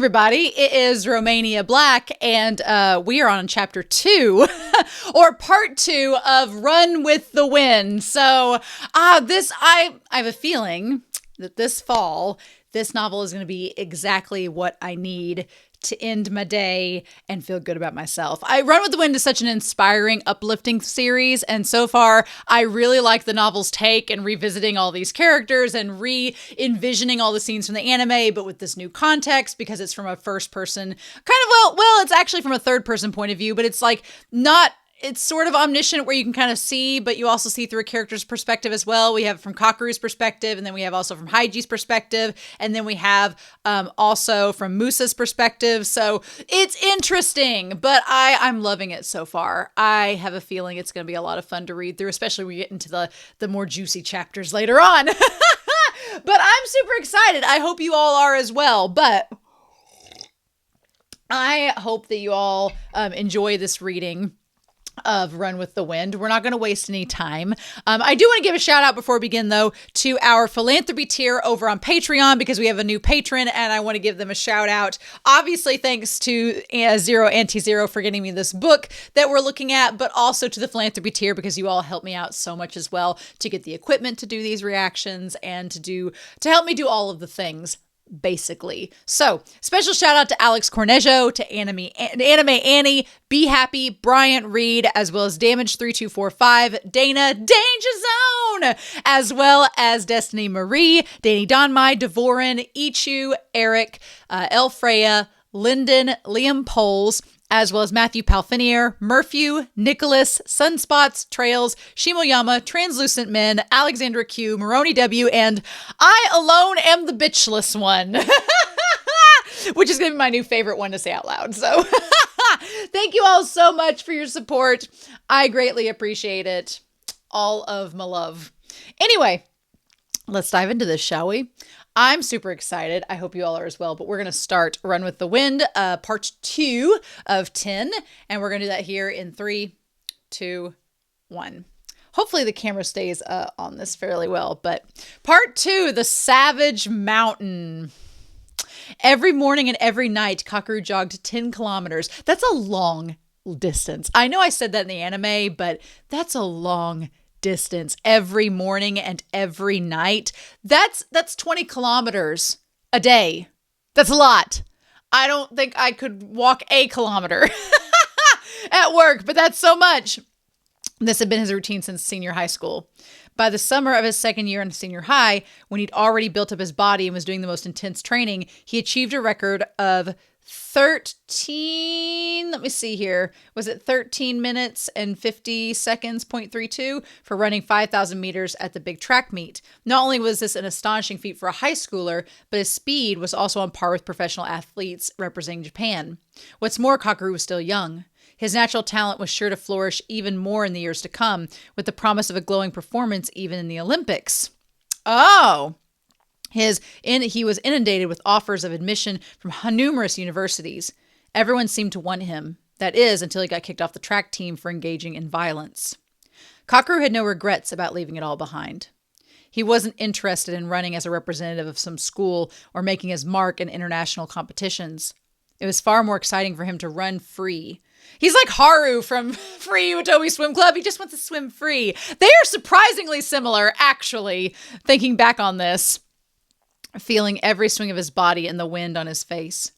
everybody. It is Romania Black, and we are on chapter 2, or part 2 of Run with the Wind. So, I have a feeling that this fall, this novel is going to be exactly what I need to end my day and feel good about myself. Run with the Wind is such an inspiring, uplifting series, and so far, I really like the novel's take and revisiting all these characters and re-envisioning all the scenes from the anime, but with this new context, because it's from a first-person, it's actually from a third-person point of view, but it's like not... It's sort of omniscient where you can kind of see, but you also see through a character's perspective as well. We have from Kakeru's perspective, and then we have also from Haiji's perspective, and then we have also from Musa's perspective. So it's interesting, but I'm loving it so far. I have a feeling it's going to be a lot of fun to read through, especially when we get into the more juicy chapters later on. But I'm super excited. I hope you all are as well. But I hope that you all enjoy this reading of Run with the Wind. We're not going to waste any time. I do want to give a shout out before we begin, though, to our philanthropy tier over on Patreon, because we have a new patron and I want to give them a shout out. Obviously, thanks to Zero Anti-Zero for getting me this book that we're looking at, but also to the philanthropy tier because you all help me out so much as well to get the equipment to do these reactions and to help me do all of the things, basically. So, special shout out to Alex Cornejo, to Anime Annie, Be Happy, Bryant Reed, as well as Damage3245, Dana, Danger Zone, as well as Destiny Marie, Danny Donmai, Devorin, Ichu, Eric, Elfreya, Lyndon, Liam Poles, as well as Matthew Palfinier, Murphew, Nicholas, Sunspots, Trails, Shimoyama, Translucent Men, Alexandra Q, Moroni W, and I alone am the bitchless one, which is going to be my new favorite one to say out loud. So thank you all so much for your support. I greatly appreciate it. All of my love. Anyway, let's dive into this, shall we? I'm super excited. I hope you all are as well, but we're going to start Run with the Wind, part 2 of 10, and we're going to do that here in 3, 2, 1. Hopefully the camera stays on this fairly well, but part 2, The Savage Mountain. Every morning and every night, Kakeru jogged 10 kilometers. That's a long distance. I know I said that in the anime, but that's a long distance every morning and every night. That's 20 kilometers a day. That's a lot. I don't think I could walk a kilometer at work, but that's so much. This had been his routine since senior high school. By the summer of his second year in senior high, when he'd already built up his body and was doing the most intense training, he achieved a record of 13 minutes and 50 seconds, 0.32 for running 5,000 meters at the big track meet. Not only was this an astonishing feat for a high schooler, but his speed was also on par with professional athletes representing Japan. What's more, Kakeru was still young. His natural talent was sure to flourish even more in the years to come, with the promise of a glowing performance even in the Olympics. Oh! He was inundated with offers of admission from numerous universities. Everyone seemed to want him. That is, until he got kicked off the track team for engaging in violence. Kakeru had no regrets about leaving it all behind. He wasn't interested in running as a representative of some school or making his mark in international competitions. It was far more exciting for him to run free. He's like Haru from Free Utami Swim Club. He just wants to swim free. They are surprisingly similar, actually, thinking back on this. Feeling every swing of his body and the wind on his face.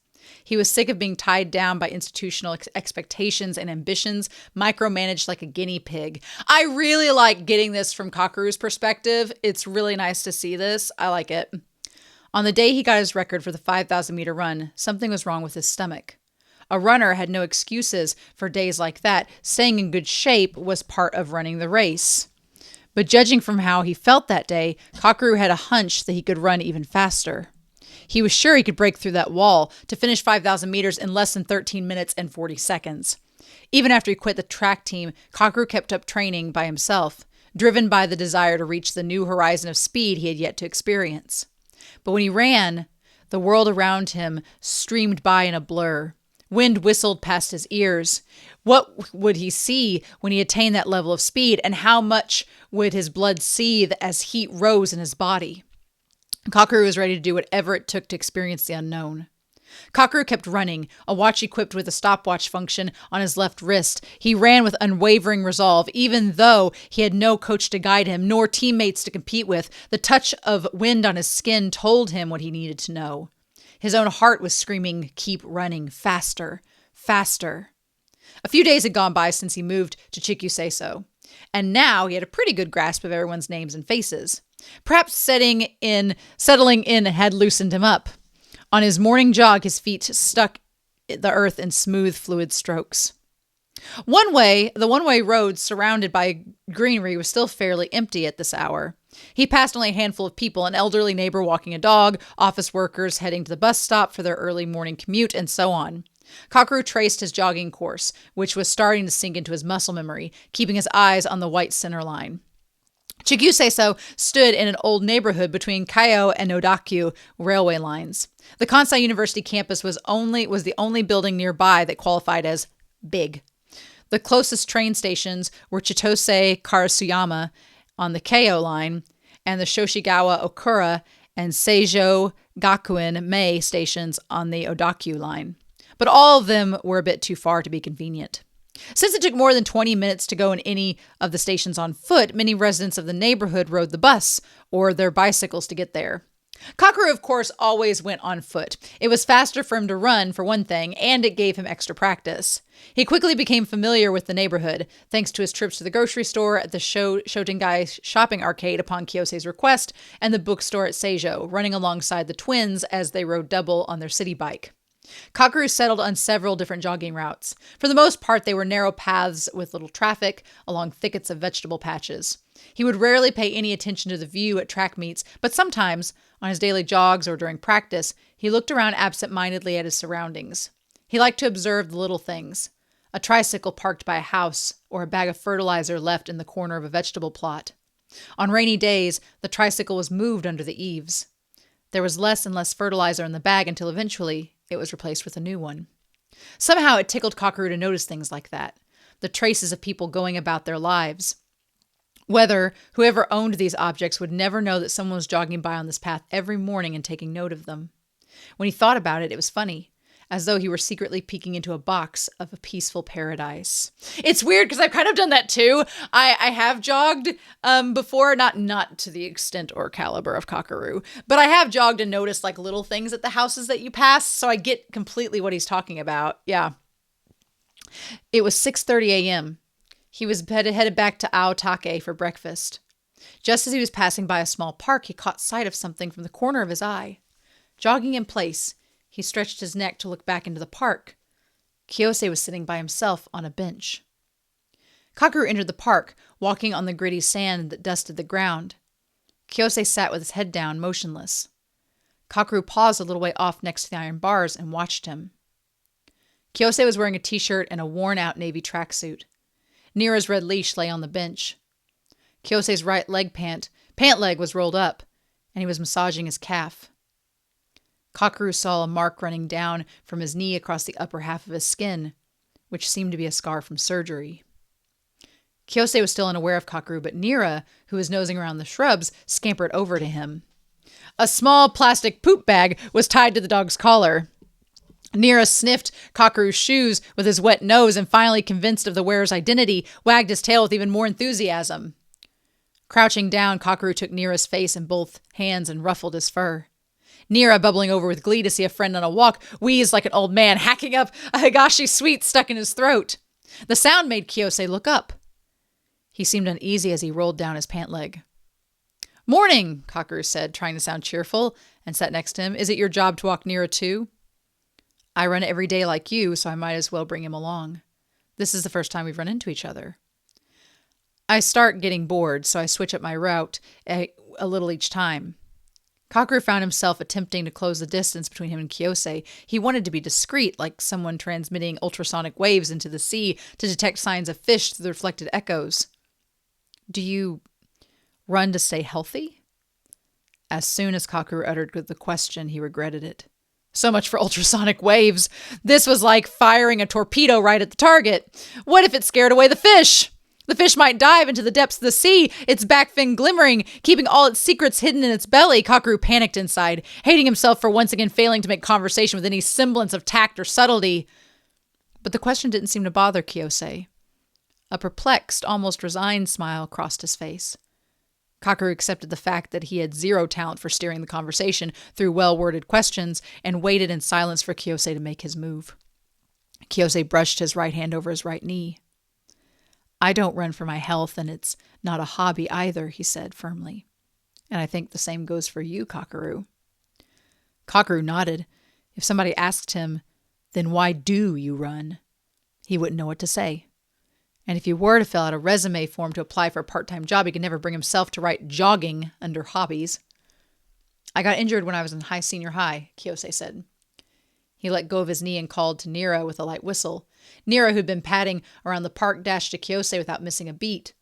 He was sick of being tied down by institutional expectations and ambitions, micromanaged like a guinea pig. I really like getting this from Kakeru's perspective. It's really nice to see this. I like it. On the day he got his record for the 5,000-meter run, something was wrong with his stomach. A runner had no excuses for days like that. Staying in good shape was part of running the race. But judging from how he felt that day, Kakeru had a hunch that he could run even faster. He was sure he could break through that wall to finish 5,000 meters in less than 13 minutes and 40 seconds. Even after he quit the track team, Kakeru kept up training by himself, driven by the desire to reach the new horizon of speed he had yet to experience. But when he ran, the world around him streamed by in a blur. Wind whistled past his ears. What would he see when he attained that level of speed, and how much would his blood seethe as heat rose in his body? Kakeru was ready to do whatever it took to experience the unknown. Kakeru kept running, a watch equipped with a stopwatch function on his left wrist. He ran with unwavering resolve, even though he had no coach to guide him, nor teammates to compete with. The touch of wind on his skin told him what he needed to know. His own heart was screaming, "Keep running, faster, faster." A few days had gone by since he moved to Chikusei-sou, and now he had a pretty good grasp of everyone's names and faces. Perhaps settling in had loosened him up. On his morning jog, his feet stuck the earth in smooth, fluid strokes. The one-way road surrounded by greenery was still fairly empty at this hour. He passed only a handful of people, an elderly neighbor walking a dog, office workers heading to the bus stop for their early morning commute, and so on. Kakeru traced his jogging course, which was starting to sink into his muscle memory, keeping his eyes on the white center line. Chikusei-sou stood in an old neighborhood between Keio and Odakyu railway lines. The Kansai University campus was the only building nearby that qualified as big. The closest train stations were Chitose Karasuyama on the Keio line and the Shoshigawa Okura and Seijo Gakuen Mei stations on the Odakyu line. But all of them were a bit too far to be convenient. Since it took more than 20 minutes to go in any of the stations on foot, many residents of the neighborhood rode the bus or their bicycles to get there. Kakeru, of course, always went on foot. It was faster for him to run, for one thing, and it gave him extra practice. He quickly became familiar with the neighborhood, thanks to his trips to the grocery store, at the Shotengai shopping arcade upon Kiyosei's request, and the bookstore at Seijo, running alongside the twins as they rode double on their city bike. Kakeru settled on several different jogging routes. For the most part, they were narrow paths with little traffic along thickets of vegetable patches. He would rarely pay any attention to the view at track meets, but sometimes, on his daily jogs or during practice, he looked around absent-mindedly at his surroundings. He liked to observe the little things: a tricycle parked by a house or a bag of fertilizer left in the corner of a vegetable plot. On rainy days, the tricycle was moved under the eaves. There was less and less fertilizer in the bag until eventually it was replaced with a new one. Somehow it tickled Kakeru to notice things like that, the traces of people going about their lives. Whoever owned these objects would never know that someone was jogging by on this path every morning and taking note of them. When he thought about it, it was funny, as though he were secretly peeking into a box of a peaceful paradise. It's weird because I've kind of done that too. I have jogged before, not to the extent or caliber of Kakeru, but I have jogged and noticed like little things at the houses that you pass, so I get completely what he's talking about. Yeah. It was 6:30 a.m. He was headed back to Aotake for breakfast. Just as he was passing by a small park, he caught sight of something from the corner of his eye. Jogging in place, he stretched his neck to look back into the park. Kiyosei was sitting by himself on a bench. Kakeru entered the park, walking on the gritty sand that dusted the ground. Kiyosei sat with his head down, motionless. Kakeru paused a little way off next to the iron bars and watched him. Kiyosei was wearing a t-shirt and a worn-out navy tracksuit. Nira's red leash lay on the bench. Kiyosei's right pant leg was rolled up, and he was massaging his calf. Kakeru saw a mark running down from his knee across the upper half of his skin, which seemed to be a scar from surgery. Kiyosei was still unaware of Kakeru, but Nira, who was nosing around the shrubs, scampered over to him. A small plastic poop bag was tied to the dog's collar. Nira sniffed Kakeru's shoes with his wet nose and, finally convinced of the wearer's identity, wagged his tail with even more enthusiasm. Crouching down, Kakeru took Nira's face in both hands and ruffled his fur. Nira, bubbling over with glee to see a friend on a walk, wheezed like an old man, hacking up a higashi sweet stuck in his throat. The sound made Kiyosei look up. He seemed uneasy as he rolled down his pant leg. "Morning," Kakeru said, trying to sound cheerful, and sat next to him. "Is it your job to walk Nira too?" "I run every day like you, so I might as well bring him along. This is the first time we've run into each other. I start getting bored, so I switch up my route a little each time." Kakeru found himself attempting to close the distance between him and Kiyosei. He wanted to be discreet, like someone transmitting ultrasonic waves into the sea to detect signs of fish through the reflected echoes. "Do you run to stay healthy?" As soon as Kakeru uttered the question, he regretted it. So much for ultrasonic waves. This was like firing a torpedo right at the target. What if it scared away the fish? The fish might dive into the depths of the sea, its back fin glimmering, keeping all its secrets hidden in its belly. Kakeru panicked inside, hating himself for once again failing to make conversation with any semblance of tact or subtlety. But the question didn't seem to bother Chikusei. A perplexed, almost resigned smile crossed his face. Kakeru accepted the fact that he had zero talent for steering the conversation through well-worded questions and waited in silence for Chikusei to make his move. Chikusei brushed his right hand over his right knee. I don't run for my health, and it's not a hobby either, he said firmly. And I think the same goes for you, Kakeru. Kakeru nodded. If somebody asked him, then why do you run? He wouldn't know what to say. And if he were to fill out a resume form to apply for a part-time job, he could never bring himself to write jogging under hobbies. I got injured when I was in senior high, Chikusei said. He let go of his knee and called to Nira with a light whistle. Nira, who'd been padding around the park, dashed to Chikusei without missing a beat.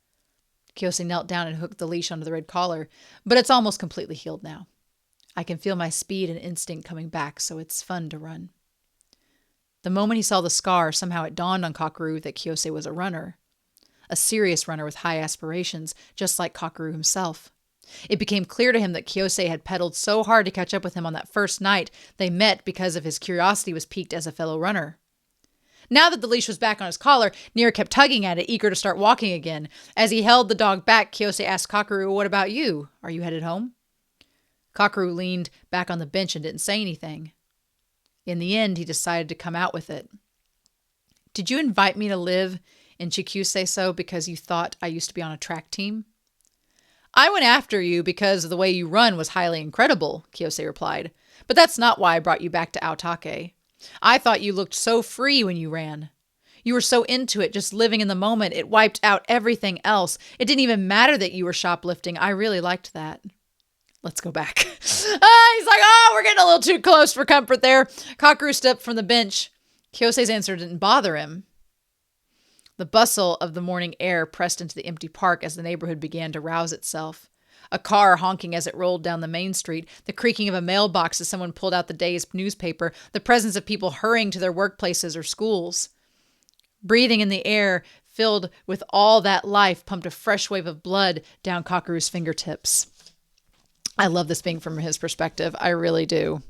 Chikusei knelt down and hooked the leash onto the red collar, but it's almost completely healed now. I can feel my speed and instinct coming back, so it's fun to run. The moment he saw the scar, somehow it dawned on Kakeru that Chikusei was a runner. A serious runner with high aspirations, just like Kakeru himself. It became clear to him that Chikusei had pedaled so hard to catch up with him on that first night they met because of his curiosity was piqued as a fellow runner. Now that the leash was back on his collar, Nira kept tugging at it, eager to start walking again. As he held the dog back, Chikusei asked Kakeru, "What about you? Are you headed home?" Kakeru leaned back on the bench and didn't say anything. In the end, he decided to come out with it. "Did you invite me to live in Chikusei-sou because you thought I used to be on a track team?" "I went after you because the way you run was highly incredible," Chikusei replied. "But that's not why I brought you back to Aotake. I thought you looked so free when you ran. You were so into it, just living in the moment. It wiped out everything else. It didn't even matter that you were shoplifting. I really liked that." Let's go back. He's like, we're getting a little too close for comfort there. Kakeru stepped from the bench. Chikusei's answer didn't bother him. The bustle of the morning air pressed into the empty park as the neighborhood began to rouse itself. A car honking as it rolled down the main street, the creaking of a mailbox as someone pulled out the day's newspaper, the presence of people hurrying to their workplaces or schools. Breathing in the air filled with all that life pumped a fresh wave of blood down Kakeru's fingertips. I love this being from his perspective. I really do.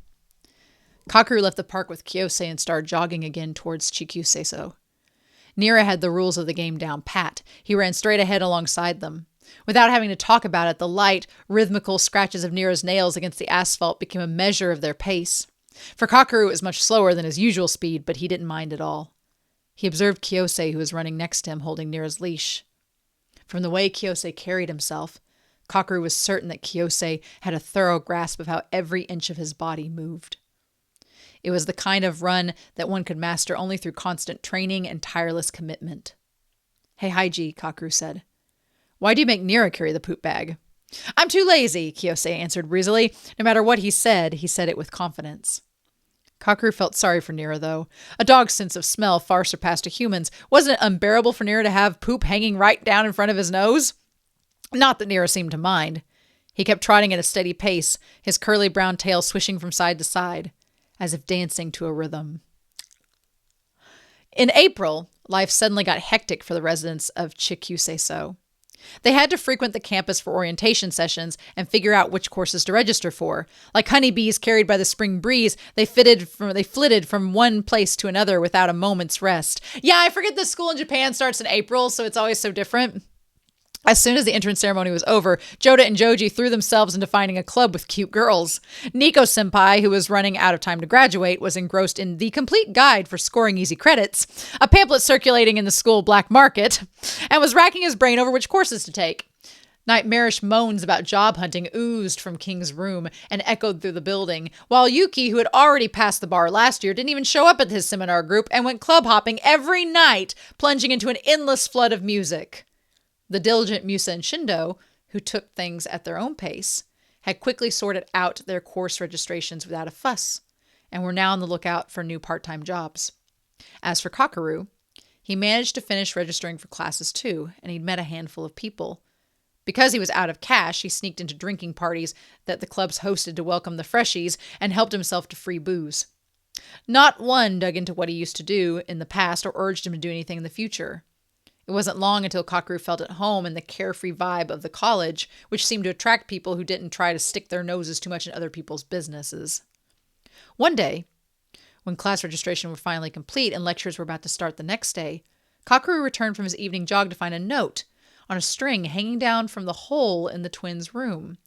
Kakeru left the park with Chikusei and started jogging again towards Chikusei-sou. Nira had the rules of the game down pat. He ran straight ahead alongside them. Without having to talk about it, the light, rhythmical scratches of Nira's nails against the asphalt became a measure of their pace. For Kakeru, it was much slower than his usual speed, but he didn't mind at all. He observed Chikusei, who was running next to him, holding Nira's leash. From the way Chikusei carried himself, Kakeru was certain that Chikusei had a thorough grasp of how every inch of his body moved. It was the kind of run that one could master only through constant training and tireless commitment. "Hey, Haiji," Kakeru said. "Why do you make Nira carry the poop bag?" "I'm too lazy," Chikusei answered breezily. No matter what he said it with confidence. Kakeru felt sorry for Nira, though. A dog's sense of smell far surpassed a human's. Wasn't it unbearable for Nira to have poop hanging right down in front of his nose? Not that Nira seemed to mind. He kept trotting at a steady pace, his curly brown tail swishing from side to side, as if dancing to a rhythm. In April, life suddenly got hectic for the residents of Chikusei-sou. They had to frequent the campus for orientation sessions and figure out which courses to register for. Like honeybees carried by the spring breeze, they flitted from one place to another without a moment's rest. Yeah, I forget that school in Japan starts in April, so it's always so different. As soon as the entrance ceremony was over, Joda and Joji threw themselves into finding a club with cute girls. Nico-senpai, who was running out of time to graduate, was engrossed in The Complete Guide for Scoring Easy Credits, a pamphlet circulating in the school black market, and was racking his brain over which courses to take. Nightmarish moans about job hunting oozed from King's room and echoed through the building, while Yuki, who had already passed the bar last year, didn't even show up at his seminar group and went club hopping every night, plunging into an endless flood of music. The diligent Musa and Shindo, who took things at their own pace, had quickly sorted out their course registrations without a fuss, and were now on the lookout for new part-time jobs. As for Kakeru, he managed to finish registering for classes too, and he'd met a handful of people. Because he was out of cash, he sneaked into drinking parties that the clubs hosted to welcome the freshies and helped himself to free booze. Not one dug into what he used to do in the past or urged him to do anything in the future. It wasn't long until Kakeru felt at home in the carefree vibe of the college, which seemed to attract people who didn't try to stick their noses too much in other people's businesses. One day, when class registration were finally complete and lectures were about to start the next day, Kakeru returned from his evening jog to find a note on a string hanging down from the hole in the twins' room.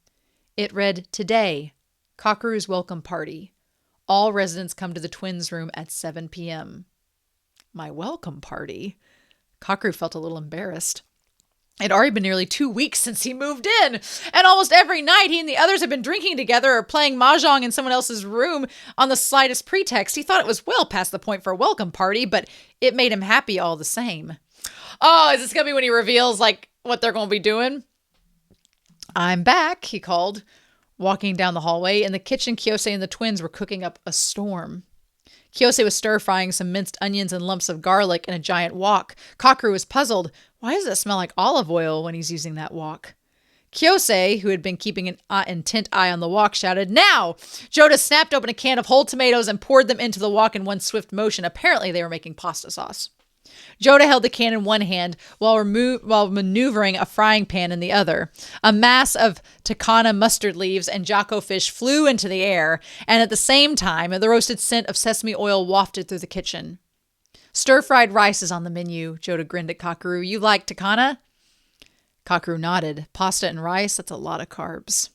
It read, "Today, Kakeru's welcome party. All residents come to the twins' room at 7 p.m. My welcome party? Kakeru felt a little embarrassed. It had already been nearly 2 weeks since he moved in, and almost every night he and the others had been drinking together or playing mahjong in someone else's room on the slightest pretext. He thought it was well past the point for a welcome party, but it made him happy all the same. Oh, is this going to be when he reveals, what they're going to be doing? "I'm back," he called. Walking down the hallway, in the kitchen, Chikusei and the twins were cooking up a storm. Chikusei was stir-frying some minced onions and lumps of garlic in a giant wok. Kakeru was puzzled. Why does it smell like olive oil when he's using that wok? Chikusei, who had been keeping an intent eye on the wok, shouted, "Now!" Joda snapped open a can of whole tomatoes and poured them into the wok in one swift motion. Apparently, they were making pasta sauce. Joda held the can in one hand while maneuvering a frying pan in the other. A mass of takana mustard leaves and jako fish flew into the air, and at the same time, the roasted scent of sesame oil wafted through the kitchen. "Stir-fried rice is on the menu," Joda grinned at Kakeru. "You like takana?" Kakeru nodded. Pasta and rice, that's a lot of carbs.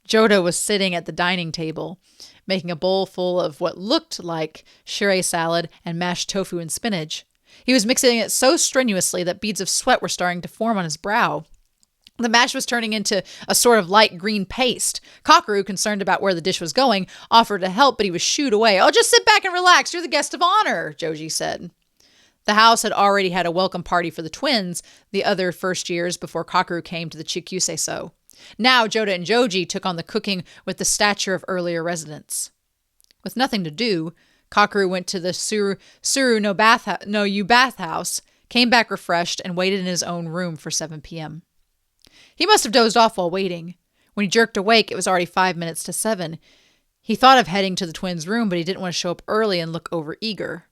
Joda was sitting at the dining table, making a bowl full of what looked like shirei salad and mashed tofu and spinach. He was mixing it so strenuously that beads of sweat were starting to form on his brow. The mash was turning into a sort of light green paste. Kakeru, concerned about where the dish was going, offered to help, but he was shooed away. "Oh, just sit back and relax. You're the guest of honor," Joji said. The house had already had a welcome party for the twins the other first years before Kakeru came to the Chikusei-sou. Now Joda and Joji took on the cooking with the stature of earlier residents. With nothing to do, Kakeru went to the Suru no bathhouse, came back refreshed, and waited in his own room for 7 p.m. He must have dozed off while waiting. When he jerked awake, it was already 5 minutes to 7. He thought of heading to the twins' room, but he didn't want to show up early and look over-eager.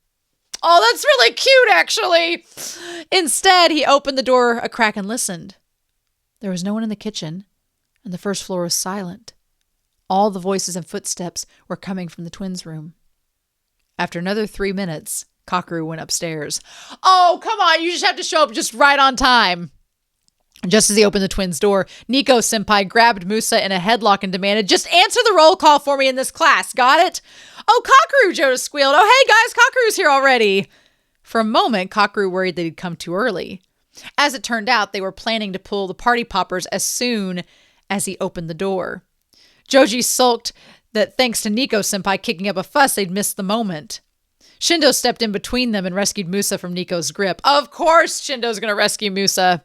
"Oh, that's really cute, actually!" Instead, he opened the door a crack and listened. There was no one in the kitchen, and the first floor was silent. All the voices and footsteps were coming from the twins' room. After another 3 minutes, Kakeru went upstairs. "Oh, come on, you just have to show up just right on time." Just as he opened the twins' door, Nico-senpai grabbed Musa in a headlock and demanded, "Just answer the roll call for me in this class, got it?" "Oh, Kakeru," Joda squealed. "Oh, hey guys, Kakeru's here already." For a moment, Kakeru worried that he'd come too early. As it turned out, they were planning to pull the party poppers as soon as he opened the door. Joji sulked that thanks to Nico-senpai kicking up a fuss, they'd missed the moment. Shindo stepped in between them and rescued Musa from Nico's grip. Of course Shindo's going to rescue Musa.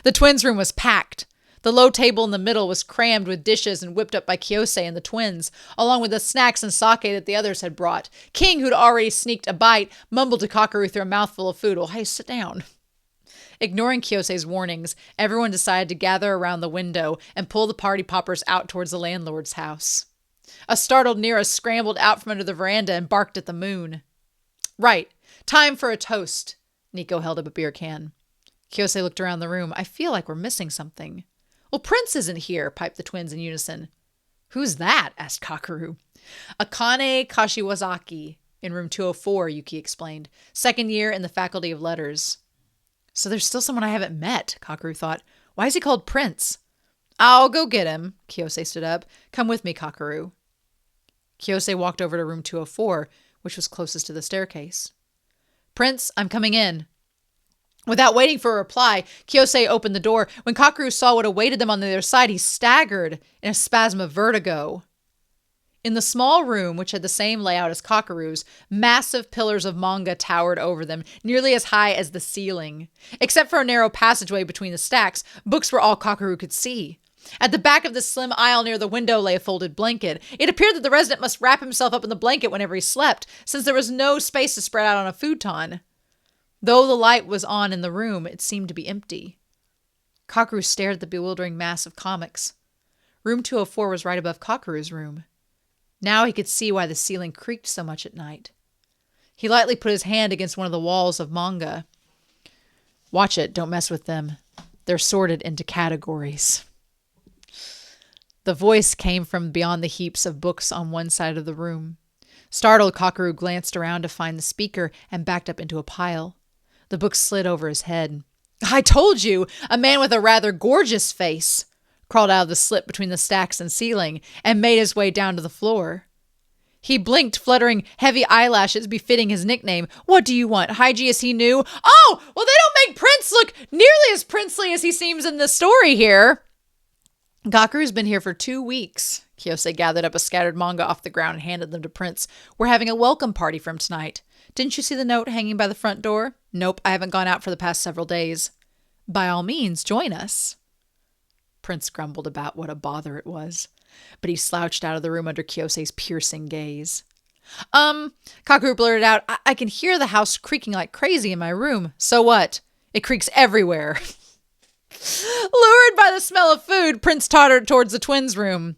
The twins' room was packed. The low table in the middle was crammed with dishes and whipped up by Chikusei and the twins, along with the snacks and sake that the others had brought. King, who'd already sneaked a bite, mumbled to Kakeru through a mouthful of food. "Oh, hey, sit down." Ignoring Kyosei's warnings, everyone decided to gather around the window and pull the party poppers out towards the landlord's house. A startled Nira scrambled out from under the veranda and barked at the moon. "Right. Time for a toast." Nico held up a beer can. Chikusei looked around the room. "I feel like we're missing something." "Well, Prince isn't here," piped the twins in unison. "Who's that?" asked Kakeru. "Akane Kashiwazaki, in room 204, Yuki explained. 2nd year in the Faculty of Letters." So there's still someone I haven't met, Kakeru thought. Why is he called Prince? "I'll go get him." Chikusei stood up. "Come with me, Kakeru." Chikusei walked over to room 204, which was closest to the staircase. "Prince, I'm coming in." Without waiting for a reply, Chikusei opened the door. When Kakeru saw what awaited them on the other side, he staggered in a spasm of vertigo. In the small room, which had the same layout as Kakeru's, massive pillars of manga towered over them, nearly as high as the ceiling. Except for a narrow passageway between the stacks, books were all Kakeru could see. At the back of the slim aisle near the window lay a folded blanket. It appeared that the resident must wrap himself up in the blanket whenever he slept, since there was no space to spread out on a futon. Though the light was on in the room, it seemed to be empty. Kakeru stared at the bewildering mass of comics. Room 204 was right above Kakeru's room. Now he could see why the ceiling creaked so much at night. He lightly put his hand against one of the walls of manga. Watch it. Don't mess with them. They're sorted into categories. The voice came from beyond the heaps of books on one side of the room. Startled, Kakeru glanced around to find the speaker and backed up into a pile. The book slid over his head. I told you! A man with a rather gorgeous face crawled out of the slit between the stacks and ceiling and made his way down to the floor. He blinked, fluttering heavy eyelashes befitting his nickname. What do you want? Haiji, is he new? Oh, well, they don't make Prince look nearly as princely as he seems in the story here. Kakeru's been here for 2 weeks. Chikusei gathered up a scattered manga off the ground and handed them to Prince. We're having a welcome party for him tonight. Didn't you see the note hanging by the front door? Nope, I haven't gone out for the past several days. By all means, join us. Prince grumbled about what a bother it was, but he slouched out of the room under Chikusei's piercing gaze. Kakeru blurted out, I can hear the house creaking like crazy in my room. So what? It creaks everywhere. Lured by the smell of food, Prince tottered towards the twins' room.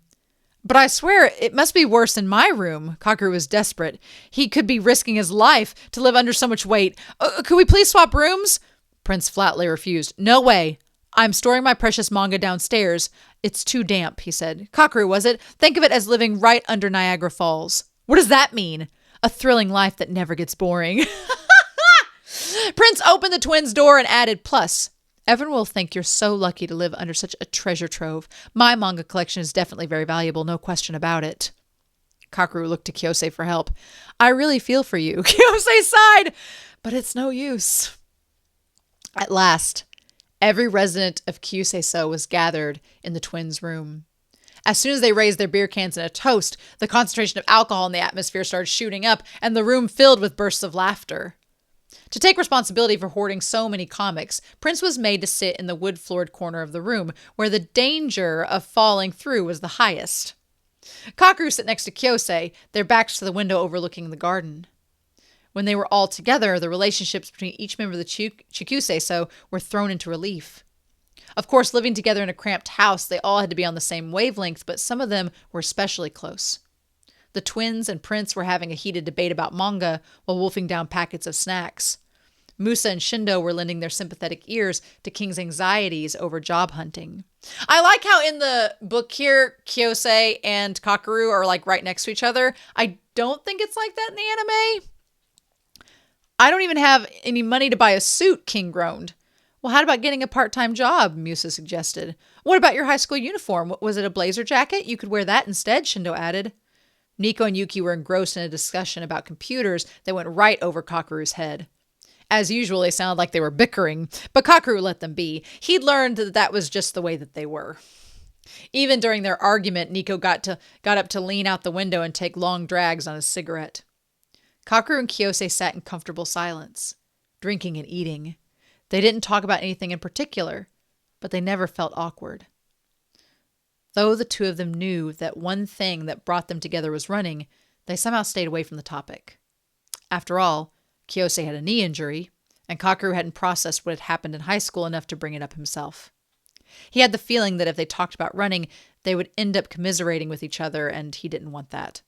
But I swear, it must be worse in my room. Kakeru was desperate. He could be risking his life to live under so much weight. Could we please swap rooms? Prince flatly refused. No way. I'm storing my precious manga downstairs. It's too damp, he said. Kakeru, was it? Think of it as living right under Niagara Falls. What does that mean? A thrilling life that never gets boring. Prince opened the twins' door and added, plus, everyone will think you're so lucky to live under such a treasure trove. My manga collection is definitely very valuable, no question about it. Kakeru looked to Chikusei for help. I really feel for you. Chikusei sighed, but it's no use. At last, every resident of Chikusei-sou was gathered in the twins' room. As soon as they raised their beer cans in a toast, the concentration of alcohol in the atmosphere started shooting up, and the room filled with bursts of laughter. To take responsibility for hoarding so many comics, Prince was made to sit in the wood-floored corner of the room, where the danger of falling through was the highest. Kakeru sat next to Chikusei, their backs to the window overlooking the garden. When they were all together, the relationships between each member of the Chikusei-sou were thrown into relief. Of course, living together in a cramped house, they all had to be on the same wavelength, but some of them were especially close. The twins and Prince were having a heated debate about manga while wolfing down packets of snacks. Musa and Shindo were lending their sympathetic ears to King's anxieties over job hunting. I like how in the book here, Chikusei and Kakeru are like right next to each other. I don't think it's like that in the anime. I don't even have any money to buy a suit, King groaned. Well, how about getting a part-time job? Musa suggested. What about your high school uniform? Was it a blazer jacket? You could wear that instead, Shindo added. Nico and Yuki were engrossed in a discussion about computers that went right over Kakeru's head. As usual, they sounded like they were bickering, but Kakeru let them be. He'd learned that that was just the way that they were. Even during their argument, Nico got up to lean out the window and take long drags on his cigarette. Kakeru and Chikusei sat in comfortable silence, drinking and eating. They didn't talk about anything in particular, but they never felt awkward. Though the two of them knew that one thing that brought them together was running, they somehow stayed away from the topic. After all, Chikusei had a knee injury, and Kakeru hadn't processed what had happened in high school enough to bring it up himself. He had the feeling that if they talked about running, they would end up commiserating with each other, and he didn't want that.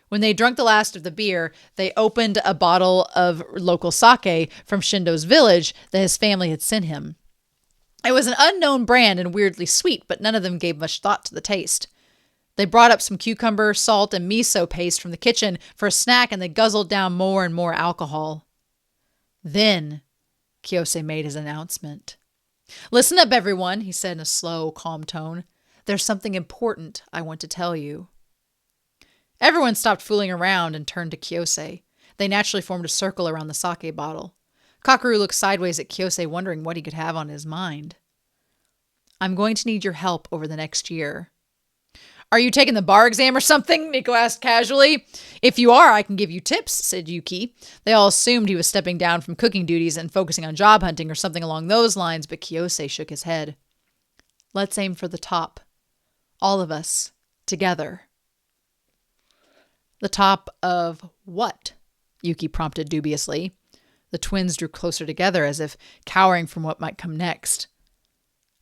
When they drank the last of the beer, they opened a bottle of local sake from Shindo's village that his family had sent him. It was an unknown brand and weirdly sweet, but none of them gave much thought to the taste. They brought up some cucumber, salt, and miso paste from the kitchen for a snack, and they guzzled down more and more alcohol. Then, Chikusei made his announcement. Listen up, everyone, he said in a slow, calm tone. There's something important I want to tell you. Everyone stopped fooling around and turned to Chikusei. They naturally formed a circle around the sake bottle. Kakeru looked sideways at Chikusei, wondering what he could have on his mind. I'm going to need your help over the next year. Are you taking the bar exam or something? Nico asked casually. If you are, I can give you tips, said Yuki. They all assumed he was stepping down from cooking duties and focusing on job hunting or something along those lines, but Chikusei shook his head. Let's aim for the top. All of us. Together. The top of what? Yuki prompted dubiously. The twins drew closer together as if cowering from what might come next.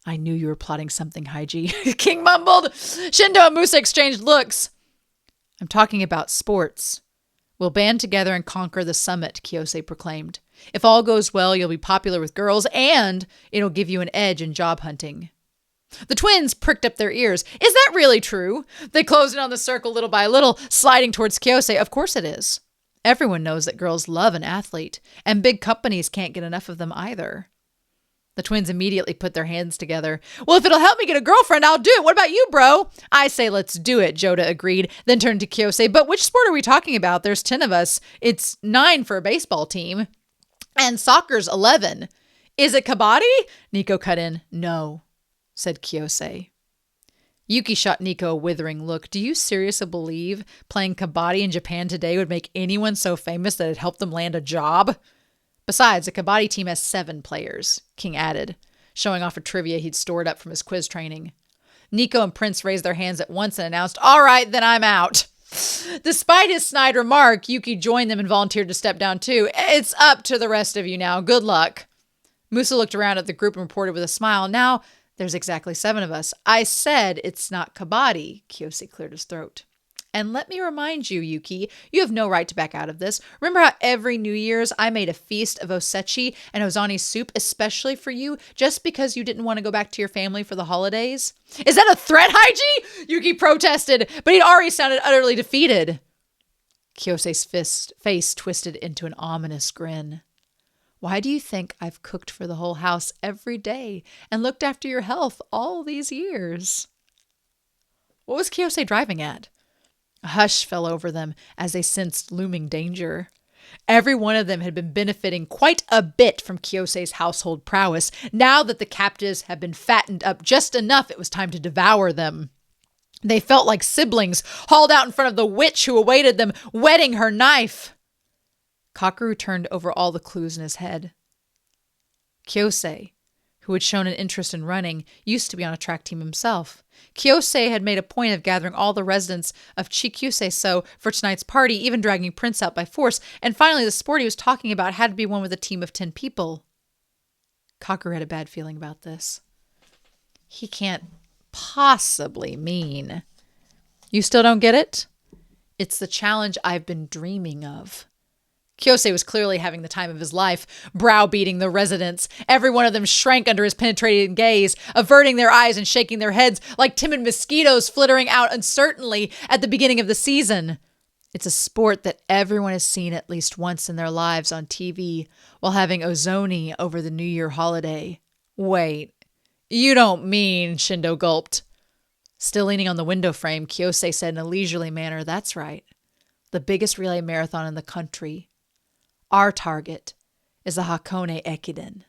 I knew you were plotting something, Haiji. King mumbled. Shindo and Musa exchanged looks. I'm talking about sports. We'll band together and conquer the summit, Chikusei proclaimed. If all goes well, you'll be popular with girls, and it'll give you an edge in job hunting. The twins pricked up their ears. Is that really true? They closed in on the circle little by little, sliding towards Chikusei. Of course it is. Everyone knows that girls love an athlete, and big companies can't get enough of them either. The twins immediately put their hands together. Well, if it'll help me get a girlfriend, I'll do it. What about you, bro? I say let's do it, Joda agreed, then turned to Chikusei. But which sport are we talking about? There's 10 of us. It's 9 for a baseball team. And soccer's 11. Is it kabaddi? Nico cut in. No, said Chikusei. Yuki shot Nico a withering look. Do you seriously believe playing kabaddi in Japan today would make anyone so famous that it helped them land a job? Besides, a kabaddi team has 7 players, King added, showing off a trivia he'd stored up from his quiz training. Nico and Prince raised their hands at once and announced, all right, then I'm out. Despite his snide remark, Yuki joined them and volunteered to step down too. It's up to the rest of you now. Good luck. Musa looked around at the group and reported with a smile. Now, there's exactly 7 of us. I said it's not kabaddi. Chikusei cleared his throat. And let me remind you, Yuki, you have no right to back out of this. Remember how every New Year's I made a feast of osechi and ozani soup, especially for you, just because you didn't want to go back to your family for the holidays? Is that a threat, Haiji? Yuki protested, but he'd already sounded utterly defeated. Chikusei's face twisted into an ominous grin. Why do you think I've cooked for the whole house every day and looked after your health all these years? What was Chikusei driving at? A hush fell over them as they sensed looming danger. Every one of them had been benefiting quite a bit from Chikusei's household prowess. Now that the captives had been fattened up just enough, it was time to devour them. They felt like siblings hauled out in front of the witch who awaited them, whetting her knife. Kakeru turned over all the clues in his head. Chikusei, who had shown an interest in running, used to be on a track team himself. Chikusei had made a point of gathering all the residents of Chikusei-sou for tonight's party, even dragging Prince out by force, and finally the sport he was talking about had to be one with a team of 10 people. Kakeru had a bad feeling about this. He can't possibly mean. You still don't get it? It's the challenge I've been dreaming of. Chikusei was clearly having the time of his life, browbeating the residents. Every one of them shrank under his penetrating gaze, averting their eyes and shaking their heads like timid mosquitoes flittering out uncertainly at the beginning of the season. It's a sport that everyone has seen at least once in their lives on TV while having ozoni over the New Year holiday. Wait, you don't mean, Shindo gulped. Still leaning on the window frame, Chikusei said in a leisurely manner, that's right. The biggest relay marathon in the country. Our target is the Hakone Ekiden.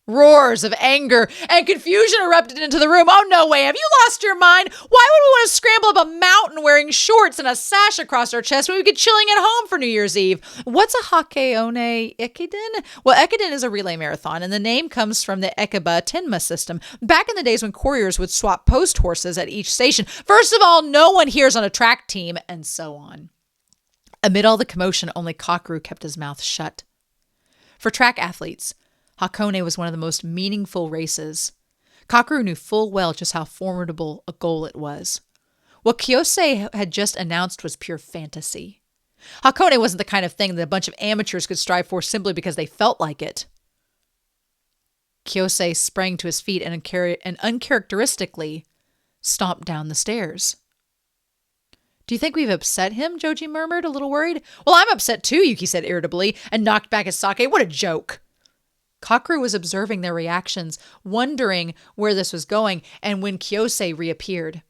Roars of anger and confusion erupted into the room. Oh, no way. Have you lost your mind? Why would we want to scramble up a mountain wearing shorts and a sash across our chest when we could be chilling at home for New Year's Eve? What's a Hakone Ekiden? Well, Ekiden is a relay marathon, and the name comes from the Ekiba Tenma system. Back in the days when couriers would swap post horses at each station. First of all, no one here is on a track team, and so on. Amid all the commotion, only Kakeru kept his mouth shut. For track athletes, Hakone was one of the most meaningful races. Kakeru knew full well just how formidable a goal it was. What Chikusei had just announced was pure fantasy. Hakone wasn't the kind of thing that a bunch of amateurs could strive for simply because they felt like it. Chikusei sprang to his feet and uncharacteristically stomped down the stairs. Do you think we've upset him? Joji murmured, a little worried. Well, I'm upset too, Yuki said irritably, and knocked back his sake. What a joke. Kakeru was observing their reactions, wondering where this was going, and when Chikusei reappeared.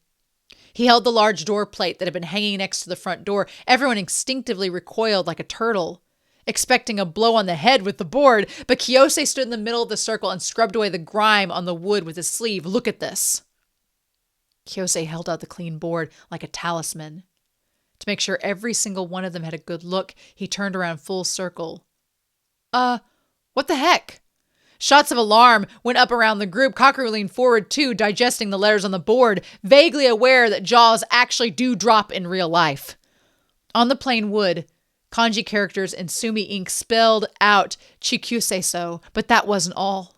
He held the large door plate that had been hanging next to the front door. Everyone instinctively recoiled like a turtle, expecting a blow on the head with the board, but Chikusei stood in the middle of the circle and scrubbed away the grime on the wood with his sleeve. Look at this. Chikusei held out the clean board like a talisman. To make sure every single one of them had a good look, he turned around full circle. What the heck? Shots of alarm went up around the group. Kakeru leaned forward too, digesting the letters on the board, vaguely aware that jaws actually do drop in real life. On the plain wood, kanji characters in sumi ink spelled out Chikusei-sou, but that wasn't all.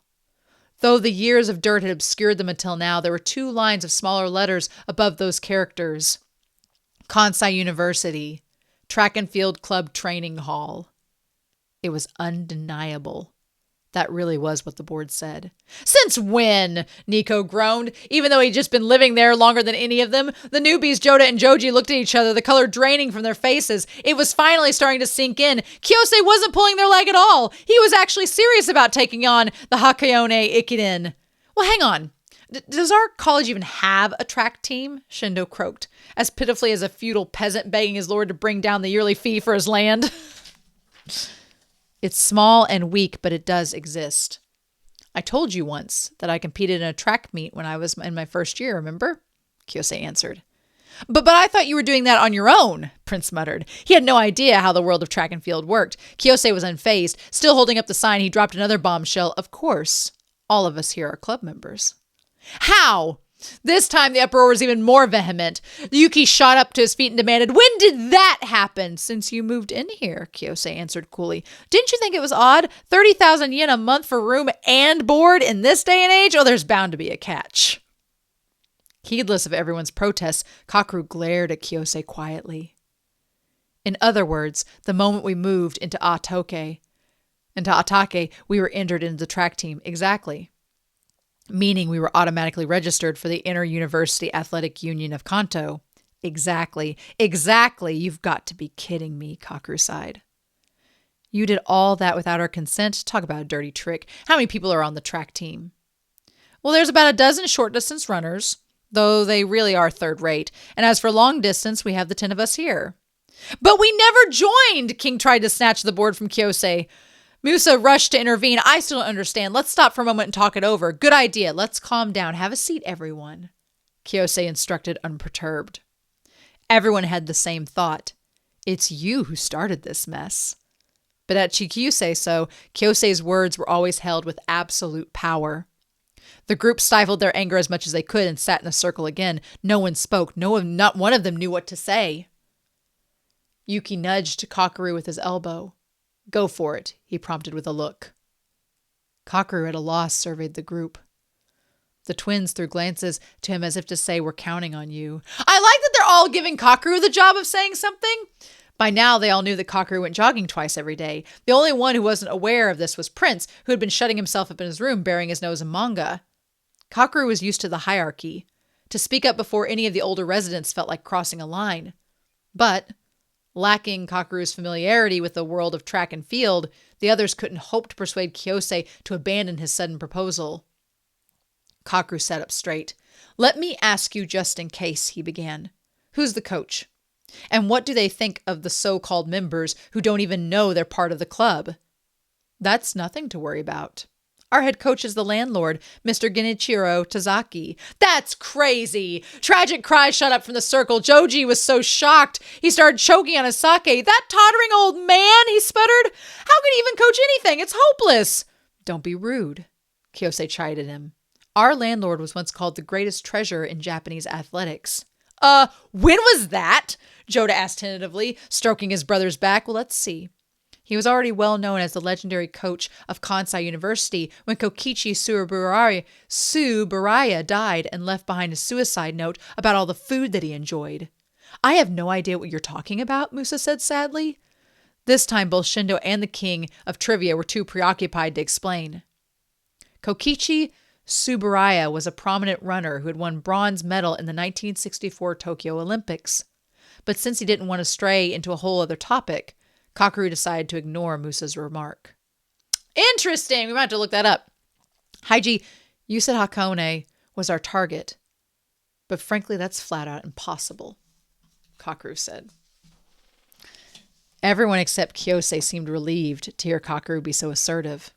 Though the years of dirt had obscured them until now, there were 2 lines of smaller letters above those characters. Kansai University, Track and Field Club Training Hall. It was undeniable. That really was what the board said. Since when? Nico groaned. Even though he'd just been living there longer than any of them, the newbies Joda and Joji looked at each other, the color draining from their faces. It was finally starting to sink in. Chikusei wasn't pulling their leg at all. He was actually serious about taking on the Hakone Ekiden. Well, hang on. Does our college even have a track team? Shindo croaked, as pitifully as a feudal peasant begging his lord to bring down the yearly fee for his land. It's small and weak, but it does exist. I told you once that I competed in a track meet when I was in my first year, remember? Chikusei answered. But I thought you were doing that on your own, Prince muttered. He had no idea how the world of track and field worked. Chikusei was unfazed. Still holding up the sign, he dropped another bombshell. Of course, all of us here are club members. How? This time the uproar was even more vehement. Yuki shot up to his feet and demanded, when did that happen? Since you moved in here, Chikusei answered coolly. Didn't you think it was odd? 30,000 yen a month for room and board in this day and age? Oh, there's bound to be a catch. Heedless of everyone's protests, Kakeru glared at Chikusei quietly. In other words, the moment we moved into Atake, we were entered into the track team. Exactly. Meaning we were automatically registered for the Inter-University Athletic Union of Kanto. Exactly. You've got to be kidding me, Kakeru sighed. You did all that without our consent? Talk about a dirty trick. How many people are on the track team? Well, there's about a dozen short-distance runners, though they really are third-rate. And as for long distance, we have the 10 of us here. But we never joined! King tried to snatch the board from Chikusei. Musa rushed to intervene. I still don't understand. Let's stop for a moment and talk it over. Good idea. Let's calm down. Have a seat, everyone. Chikusei instructed, unperturbed. Everyone had the same thought. It's you who started this mess. But at Chikusei-sou, Chikusei's words were always held with absolute power. The group stifled their anger as much as they could and sat in a circle again. No one spoke. Not one of them knew what to say. Yuki nudged Kakeru with his elbow. Go for it, he prompted with a look. Kakeru at a loss surveyed the group. The twins threw glances to him as if to say, we're counting on you. I like that they're all giving Kakeru the job of saying something. By now, they all knew that Kakeru went jogging twice every day. The only one who wasn't aware of this was Prince, who had been shutting himself up in his room, burying his nose in manga. Kakeru was used to the hierarchy. To speak up before any of the older residents felt like crossing a line. But lacking Kakeru's familiarity with the world of track and field, the others couldn't hope to persuade Chikusei to abandon his sudden proposal. Kakeru sat up straight. Let me ask you just in case, he began. Who's the coach? And what do they think of the so-called members who don't even know they're part of the club? That's nothing to worry about. Our head coach is the landlord, Mr. Genichiro Tazaki. That's crazy! Tragic cries shot up from the circle. Joji was so shocked, he started choking on his sake. That tottering old man, he sputtered. How could he even coach anything? It's hopeless. Don't be rude, Chikusei chided him. Our landlord was once called the greatest treasure in Japanese athletics. When was that? Joda asked tentatively, stroking his brother's back. Well, let's see. He was already well known as the legendary coach of Kansai University when Kokichi Tsuburaya died and left behind a suicide note about all the food that he enjoyed. I have no idea what you're talking about, Musa said sadly. This time both Shindo and the king of trivia were too preoccupied to explain. Kokichi Tsuburaya was a prominent runner who had won bronze medal in the 1964 Tokyo Olympics. But since he didn't want to stray into a whole other topic, Kakeru decided to ignore Musa's remark. Interesting. We might have to look that up. Haiji, you said Hakone was our target. But frankly, that's flat out impossible, Kakeru said. Everyone except Chikusei seemed relieved to hear Kakeru be so assertive.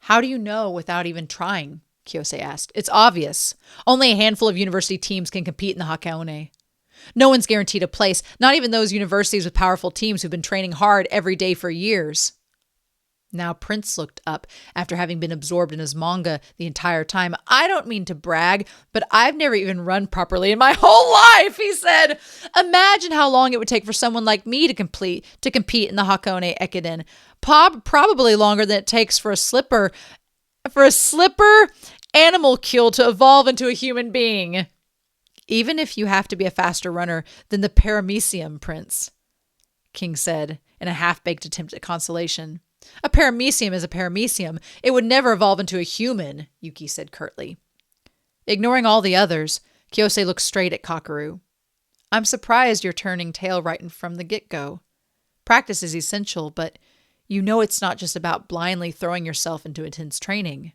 How do you know without even trying? Chikusei asked. It's obvious. Only a handful of university teams can compete in the Hakone. No one's guaranteed a place, not even those universities with powerful teams who've been training hard every day for years. Now Prince looked up after having been absorbed in his manga the entire time. I don't mean to brag, but I've never even run properly in my whole life, he said. Imagine how long it would take for someone like me to compete in the Hakone Ekiden. Probably longer than it takes for a slipper animal kill to evolve into a human being. Even if you have to be a faster runner than the paramecium, Prince. King said, in a half-baked attempt at consolation. A paramecium is a paramecium. It would never evolve into a human, Yuki said curtly. Ignoring all the others, Kyosei looked straight at Kakeru. I'm surprised you're turning tail right from the get-go. Practice is essential, but you know it's not just about blindly throwing yourself into intense training.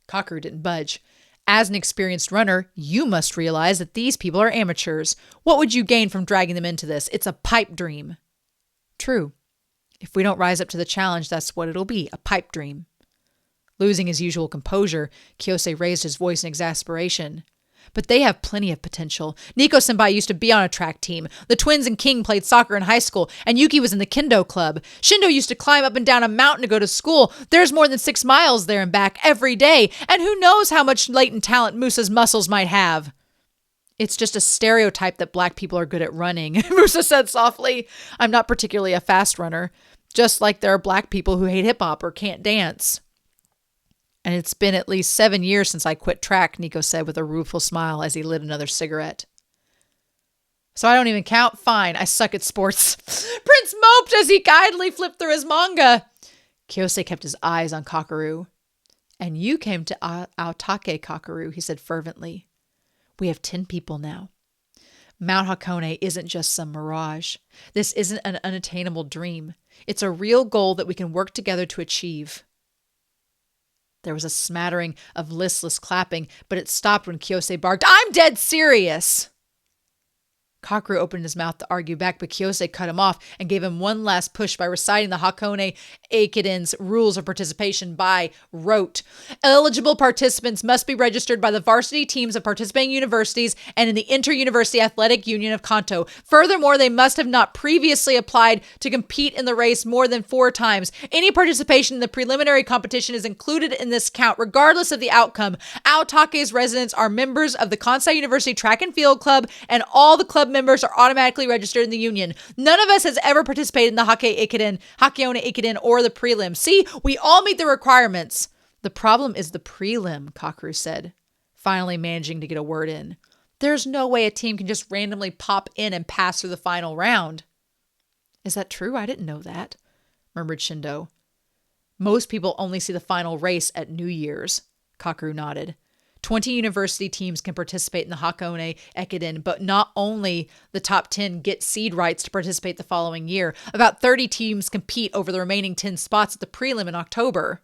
Kakeru didn't budge. As an experienced runner, you must realize that these people are amateurs. What would you gain from dragging them into this? It's a pipe dream. True. If we don't rise up to the challenge, that's what it'll be, a pipe dream. Losing his usual composure, Kyosei raised his voice in exasperation. But they have plenty of potential. Nico-senpai used to be on a track team. The twins and King played soccer in high school, and Yuki was in the kendo club. Shindo used to climb up and down a mountain to go to school. There's more than 6 miles there and back every day, and who knows how much latent talent Musa's muscles might have. It's just a stereotype that black people are good at running, Musa said softly. I'm not particularly a fast runner, just like there are black people who hate hip-hop or can't dance. And it's been at least 7 years since I quit track, Nico said with a rueful smile as he lit another cigarette. So I don't even count? Fine, I suck at sports. Prince moped as he idly flipped through his manga. Kyosei kept his eyes on Kakeru. And you came to Aotake, Kakeru, he said fervently. We have 10 people now. Mount Hakone isn't just some mirage. This isn't an unattainable dream. It's a real goal that we can work together to achieve. There was a smattering of listless clapping, but it stopped when Kyosei barked, I'm dead serious! Kakeru opened his mouth to argue back, but Kyosei cut him off and gave him one last push by reciting the Hakone Ekiden's rules of participation by rote. Eligible participants must be registered by the varsity teams of participating universities and in the Inter-University Athletic Union of Kanto. Furthermore, they must have not previously applied to compete in the race more than 4 times. Any participation in the preliminary competition is included in this count, regardless of the outcome. Aotake's residents are members of the Kansai University Track and Field Club, and all the club members are automatically registered in the union. None of us has ever participated in the Hakone Ekiden, or the prelim. See, we all meet the requirements. The problem is the prelim, Kakeru said, finally managing to get a word in. There's no way a team can just randomly pop in and pass through the final round. Is that true? I didn't know that, murmured Shindo. Most people only see the final race at New Year's, Kakeru nodded. 20 university teams can participate in the Hakone Ekiden, but not only the top 10 get seed rights to participate the following year. About 30 teams compete over the remaining 10 spots at the prelim in October.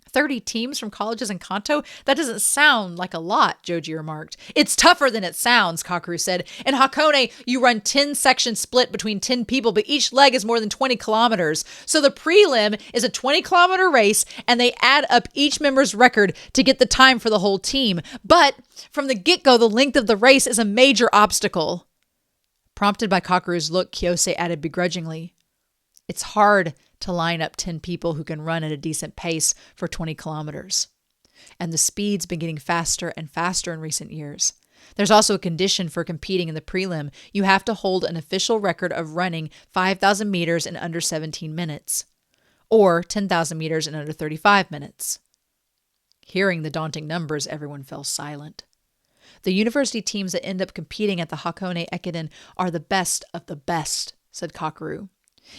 30 teams from colleges in Kanto? That doesn't sound like a lot, Joji remarked. It's tougher than it sounds, Kakeru said. In Hakone, you run 10 sections split between 10 people, but each leg is more than 20 kilometers. So the prelim is a 20-kilometer race, and they add up each member's record to get the time for the whole team. But from the get-go, the length of the race is a major obstacle. Prompted by Kakeru's look, Kyosei added begrudgingly, it's hard to line up 10 people who can run at a decent pace for 20 kilometers. And the speed's been getting faster and faster in recent years. There's also a condition for competing in the prelim. You have to hold an official record of running 5,000 meters in under 17 minutes, or 10,000 meters in under 35 minutes. Hearing the daunting numbers, everyone fell silent. The university teams that end up competing at the Hakone Ekiden are the best of the best, said Kakeru.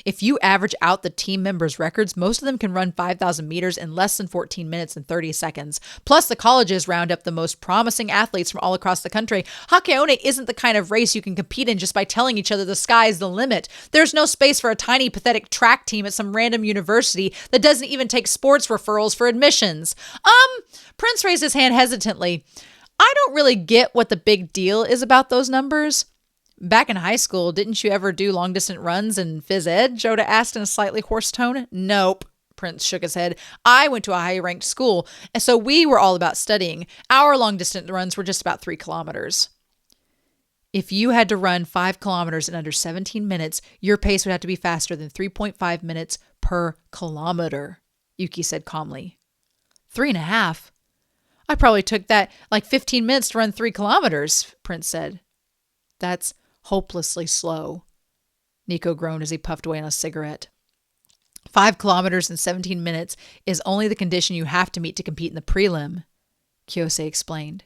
If you average out the team members' records, most of them can run 5,000 meters in less than 14 minutes and 30 seconds. Plus, the colleges round up the most promising athletes from all across the country. Hakone isn't the kind of race you can compete in just by telling each other the sky's the limit. There's no space for a tiny, pathetic track team at some random university that doesn't even take sports referrals for admissions. Prince raised his hand hesitantly. I don't really get what the big deal is about those numbers. Back in high school, didn't you ever do long-distance runs in phys ed? Joda asked in a slightly hoarse tone. Nope. Prince shook his head. I went to a high-ranked school, and so we were all about studying. Our long-distance runs were just about 3 kilometers. If you had to run 5 kilometers in under 17 minutes, your pace would have to be faster than 3.5 minutes per kilometer, Yuki said calmly. 3.5? I probably took that like 15 minutes to run 3 kilometers, Prince said. That's hopelessly slow, Nico groaned as he puffed away on a cigarette. 5 kilometers in 17 minutes is only the condition you have to meet to compete in the prelim, Kyosei explained,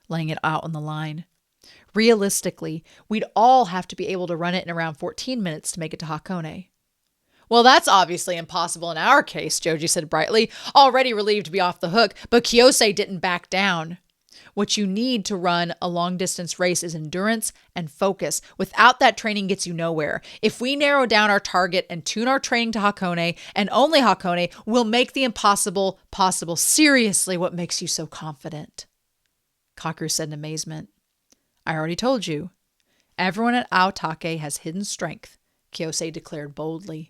laying it out on the line. Realistically, we'd all have to be able to run it in around 14 minutes to make it to Hakone. Well, that's obviously impossible in our case, Joji said brightly, already relieved to be off the hook, but Chikusei didn't back down. What you need to run a long-distance race is endurance and focus. Without that, training gets you nowhere. If we narrow down our target and tune our training to Hakone, and only Hakone, we'll make the impossible possible. Seriously, what makes you so confident? Kakeru said in amazement. I already told you. Everyone at Aotake has hidden strength, Chikusei declared boldly.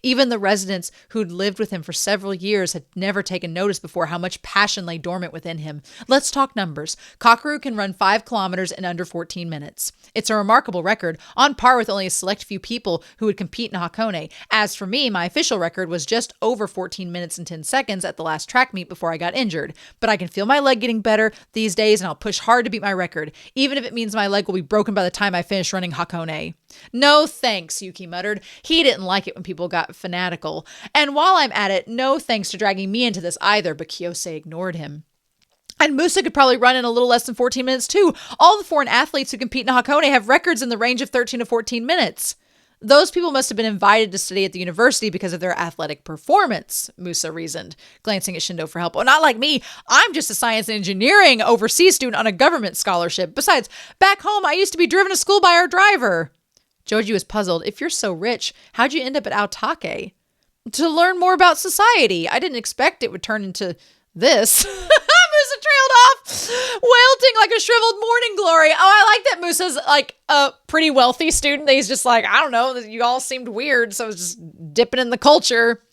Even the residents who'd lived with him for several years had never taken notice before how much passion lay dormant within him. Let's talk numbers. Kakeru can run 5 kilometers in under 14 minutes. It's a remarkable record, on par with only a select few people who would compete in Hakone. As for me, my official record was just over 14 minutes and 10 seconds at the last track meet before I got injured. But I can feel my leg getting better these days, and I'll push hard to beat my record, even if it means my leg will be broken by the time I finish running Hakone. No thanks, Yuki muttered. He didn't like it when people got fanatical. And while I'm at it, no thanks to dragging me into this either, but Chikusei ignored him. And Musa could probably run in a little less than 14 minutes too. All the foreign athletes who compete in Hakone have records in the range of 13 to 14 minutes. Those people must have been invited to study at the university because of their athletic performance, Musa reasoned, glancing at Shindo for help. Oh, not like me. I'm just a science and engineering overseas student on a government scholarship. Besides, back home, I used to be driven to school by our driver. Joji was puzzled. If you're so rich, how'd you end up at Aotake? To learn more about society. I didn't expect it would turn into this. Musa trailed off, wilting like a shriveled morning glory. Oh, I like that Musa's like a pretty wealthy student. That he's just like, I don't know, you all seemed weird, so I was just dipping in the culture.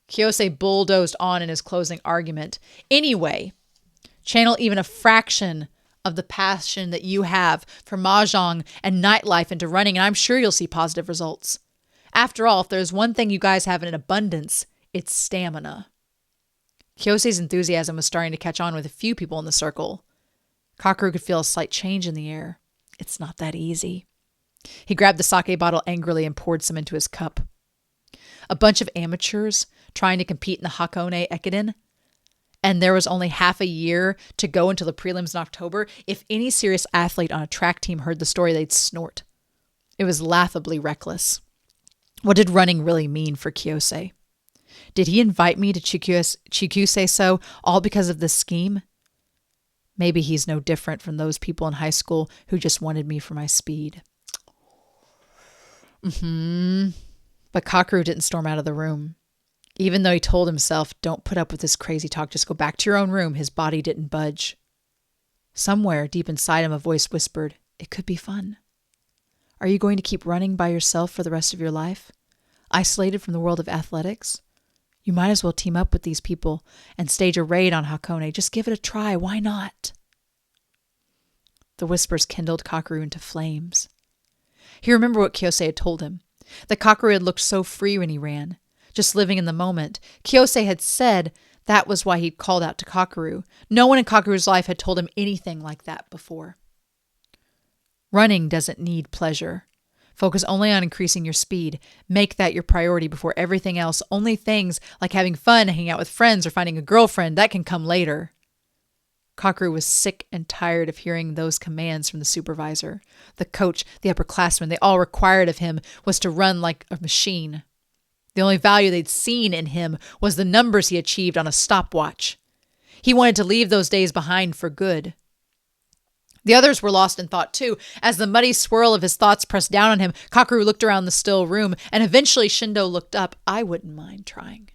Chikusei bulldozed on in his closing argument. Anyway, channel even a fraction of the passion that you have for mahjong and nightlife into running, and I'm sure you'll see positive results. After all, if there's one thing you guys have in abundance, it's stamina. Chikusei's enthusiasm was starting to catch on with a few people in the circle. Kakeru could feel a slight change in the air. It's not that easy. He grabbed the sake bottle angrily and poured some into his cup. A bunch of amateurs trying to compete in the Hakone Ekiden, and there was only half a year to go until the prelims in October. If any serious athlete on a track team heard the story, they'd snort. It was laughably reckless. What did running really mean for Chikusei? Did he invite me to Chikusei-sou all because of this scheme? Maybe he's no different from those people in high school who just wanted me for my speed. But Kakeru didn't storm out of the room. Even though he told himself, don't put up with this crazy talk, just go back to your own room, his body didn't budge. Somewhere deep inside him, a voice whispered, it could be fun. Are you going to keep running by yourself for the rest of your life? Isolated from the world of athletics? You might as well team up with these people and stage a raid on Hakone. Just give it a try. Why not? The whispers kindled Kakeru into flames. He remembered what Chikusei had told him, that Kakeru had looked so free when he ran, just living in the moment. Chikusei had said that was why he'd called out to Kakeru. No one in Kakeru's life had told him anything like that before. Running doesn't need pleasure. Focus only on increasing your speed. Make that your priority before everything else. Only things like having fun, hanging out with friends, or finding a girlfriend, that can come later. Kakeru was sick and tired of hearing those commands from the supervisor. The coach, the upperclassmen, they all required of him was to run like a machine. The only value they'd seen in him was the numbers he achieved on a stopwatch. He wanted to leave those days behind for good. The others were lost in thought too. As the muddy swirl of his thoughts pressed down on him, Kakeru looked around the still room, and eventually Shindo looked up. I wouldn't mind trying.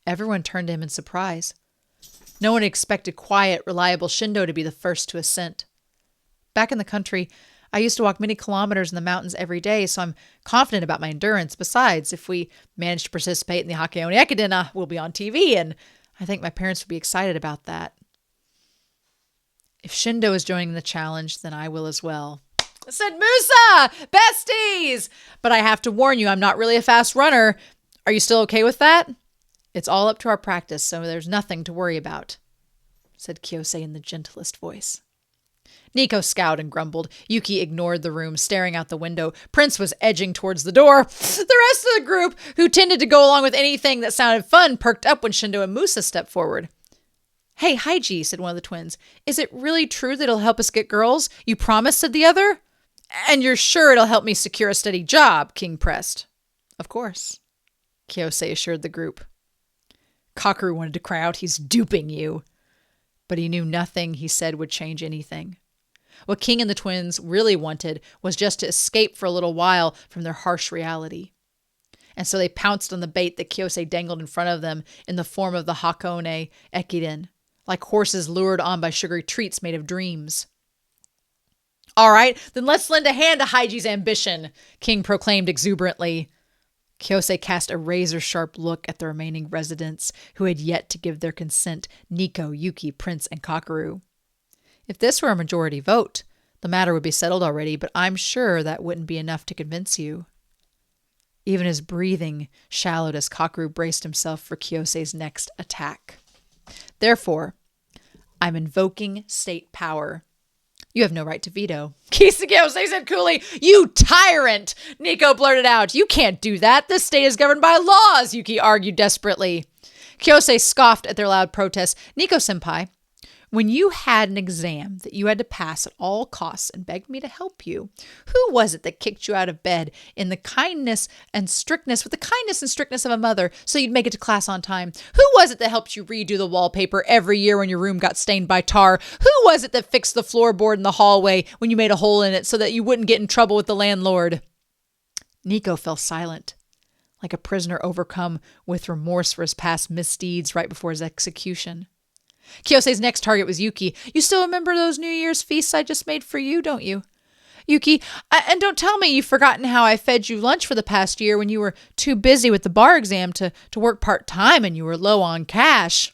Everyone turned to him in surprise. No one expected quiet, reliable Shindo to be the first to assent. Back in the country, I used to walk many kilometers in the mountains every day, so I'm confident about my endurance. Besides, if we manage to participate in the Hakone Ekiden, we'll be on TV, and I think my parents would be excited about that. If Shindo is joining the challenge, then I will as well. I said, Musa! Besties! But I have to warn you, I'm not really a fast runner. Are you still okay with that? It's all up to our practice, so there's nothing to worry about, said Chikusei in the gentlest voice. Nico scowled and grumbled. Yuki ignored the room, staring out the window. Prince was edging towards the door. The rest of the group, who tended to go along with anything that sounded fun, perked up when Shindo and Musa stepped forward. Hey, Haiji, said one of the twins. Is it really true that it'll help us get girls? You promise, said the other. And you're sure it'll help me secure a steady job, King pressed. Of course, Chikusei assured the group. Kakeru wanted to cry out, he's duping you. But he knew nothing he said would change anything. What King and the twins really wanted was just to escape for a little while from their harsh reality. And so they pounced on the bait that Chikusei dangled in front of them in the form of the Hakone Ekiden, like horses lured on by sugary treats made of dreams. All right, then let's lend a hand to Haiji's ambition, King proclaimed exuberantly. Chikusei cast a razor-sharp look at the remaining residents who had yet to give their consent, Nico, Yuki, Prince, and Kakeru. If this were a majority vote, the matter would be settled already, but I'm sure that wouldn't be enough to convince you. Even his breathing shallowed as Kakeru braced himself for Chikusei's next attack. Therefore, I'm invoking state power. You have no right to veto. Chikusei said coolly. You tyrant! Nico blurted out. You can't do that. This state is governed by laws, Yuki argued desperately. Chikusei scoffed at their loud protests. Nico-senpai, when you had an exam that you had to pass at all costs and begged me to help you, who was it that kicked you out of bed with the kindness and strictness of a mother so you'd make it to class on time? Who was it that helped you redo the wallpaper every year when your room got stained by tar? Who was it that fixed the floorboard in the hallway when you made a hole in it so that you wouldn't get in trouble with the landlord? Nico fell silent, like a prisoner overcome with remorse for his past misdeeds right before his execution. Chikusei's next target was Yuki. You still remember those New Year's feasts I just made for you, don't you? Yuki, and don't tell me you've forgotten how I fed you lunch for the past year when you were too busy with the bar exam to work part-time and you were low on cash.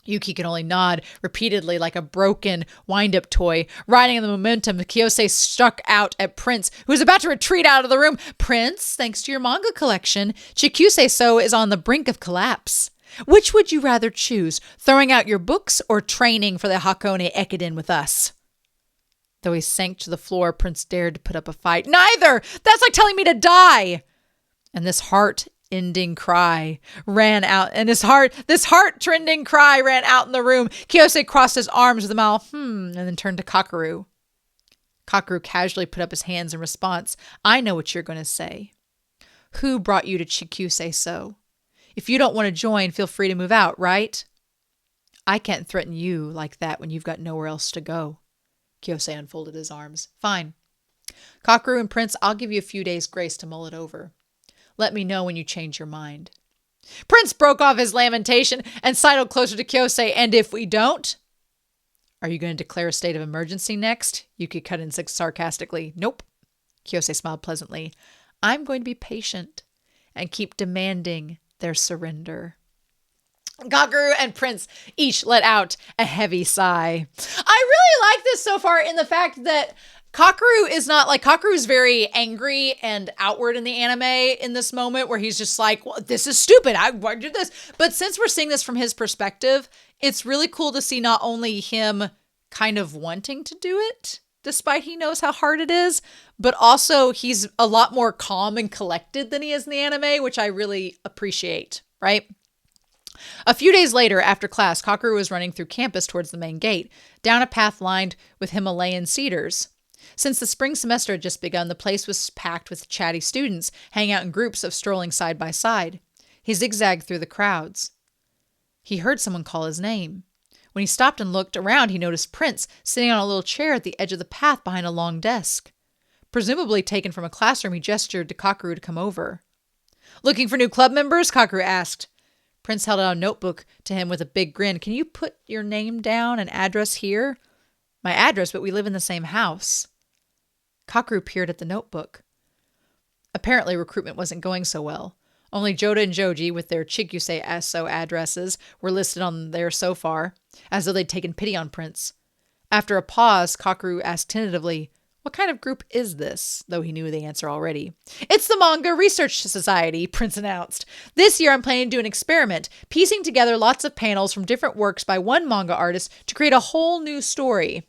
Yuki could only nod repeatedly like a broken wind-up toy. Riding on the momentum, Chikusei struck out at Prince, who was about to retreat out of the room. Prince, thanks to your manga collection, Chikusei-sou is on the brink of collapse. Which would you rather choose, throwing out your books or training for the Hakone Ekiden with us? Though he sank to the floor, Prince dared to put up a fight. Neither! That's like telling me to die! And this heart-trending cry ran out in the room. Chikusei crossed his arms with a mouth, and then turned to Kakeru. Kakeru casually put up his hands in response. I know what you're going to say. Who brought you to Chikusei-sou? If you don't want to join, feel free to move out, right? I can't threaten you like that when you've got nowhere else to go. Chikusei unfolded his arms. Fine. Kakeru and Prince, I'll give you a few days' grace to mull it over. Let me know when you change your mind. Prince broke off his lamentation and sidled closer to Chikusei. And if we don't? Are you going to declare a state of emergency next? Yuki cut in sarcastically. Nope. Chikusei smiled pleasantly. I'm going to be patient and keep demanding their surrender. Kakeru and Prince each let out a heavy sigh. I really like this so far in the fact that Kakeru is very angry and outward in the anime in this moment where he's just like, well, this is stupid. Why did this? But since we're seeing this from his perspective, it's really cool to see not only him kind of wanting to do it, despite he knows how hard it is, but also he's a lot more calm and collected than he is in the anime, which I really appreciate, right? A few days later, after class, Kakeru was running through campus towards the main gate, down a path lined with Himalayan cedars. Since the spring semester had just begun, the place was packed with chatty students, hanging out in groups of strolling side by side. He zigzagged through the crowds. He heard someone call his name. When he stopped and looked around, he noticed Prince sitting on a little chair at the edge of the path behind a long desk. Presumably taken from a classroom, he gestured to Kakeru to come over. Looking for new club members? Kakeru asked. Prince held out a notebook to him with a big grin. Can you put your name down and address here? My address, but we live in the same house. Kakeru peered at the notebook. Apparently, recruitment wasn't going so well. Only Joda and Joji, with their Chikusei-sou addresses, were listed on there so far, as though they'd taken pity on Prince. After a pause, Kakeru asked tentatively, what kind of group is this? Though he knew the answer already. It's the Manga Research Society, Prince announced. This year I'm planning to do an experiment, piecing together lots of panels from different works by one manga artist to create a whole new story.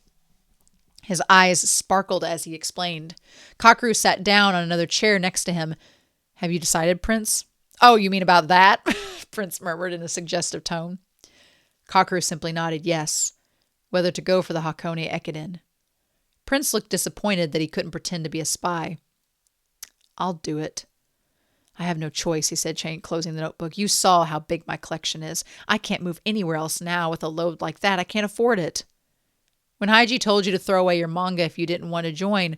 His eyes sparkled as he explained. Kakeru sat down on another chair next to him. Have you decided, Prince? Oh, you mean about that? Prince murmured in a suggestive tone. Kakeru simply nodded yes, whether to go for the Hakone Ekiden. Prince looked disappointed that he couldn't pretend to be a spy. I'll do it. I have no choice, he said, closing the notebook. You saw how big my collection is. I can't move anywhere else now with a load like that. I can't afford it. When Haiji told you to throw away your manga if you didn't want to join,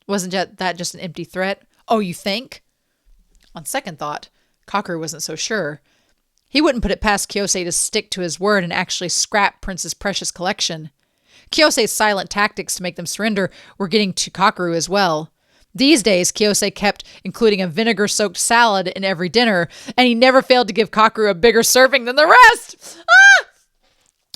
wasn't that just an empty threat? Oh, you think? On second thought, Kakeru wasn't so sure. He wouldn't put it past Chikusei to stick to his word and actually scrap Prince's precious collection. Chikusei's silent tactics to make them surrender were getting to Kakeru as well. These days, Chikusei kept including a vinegar-soaked salad in every dinner, and he never failed to give Kakeru a bigger serving than the rest. Ah!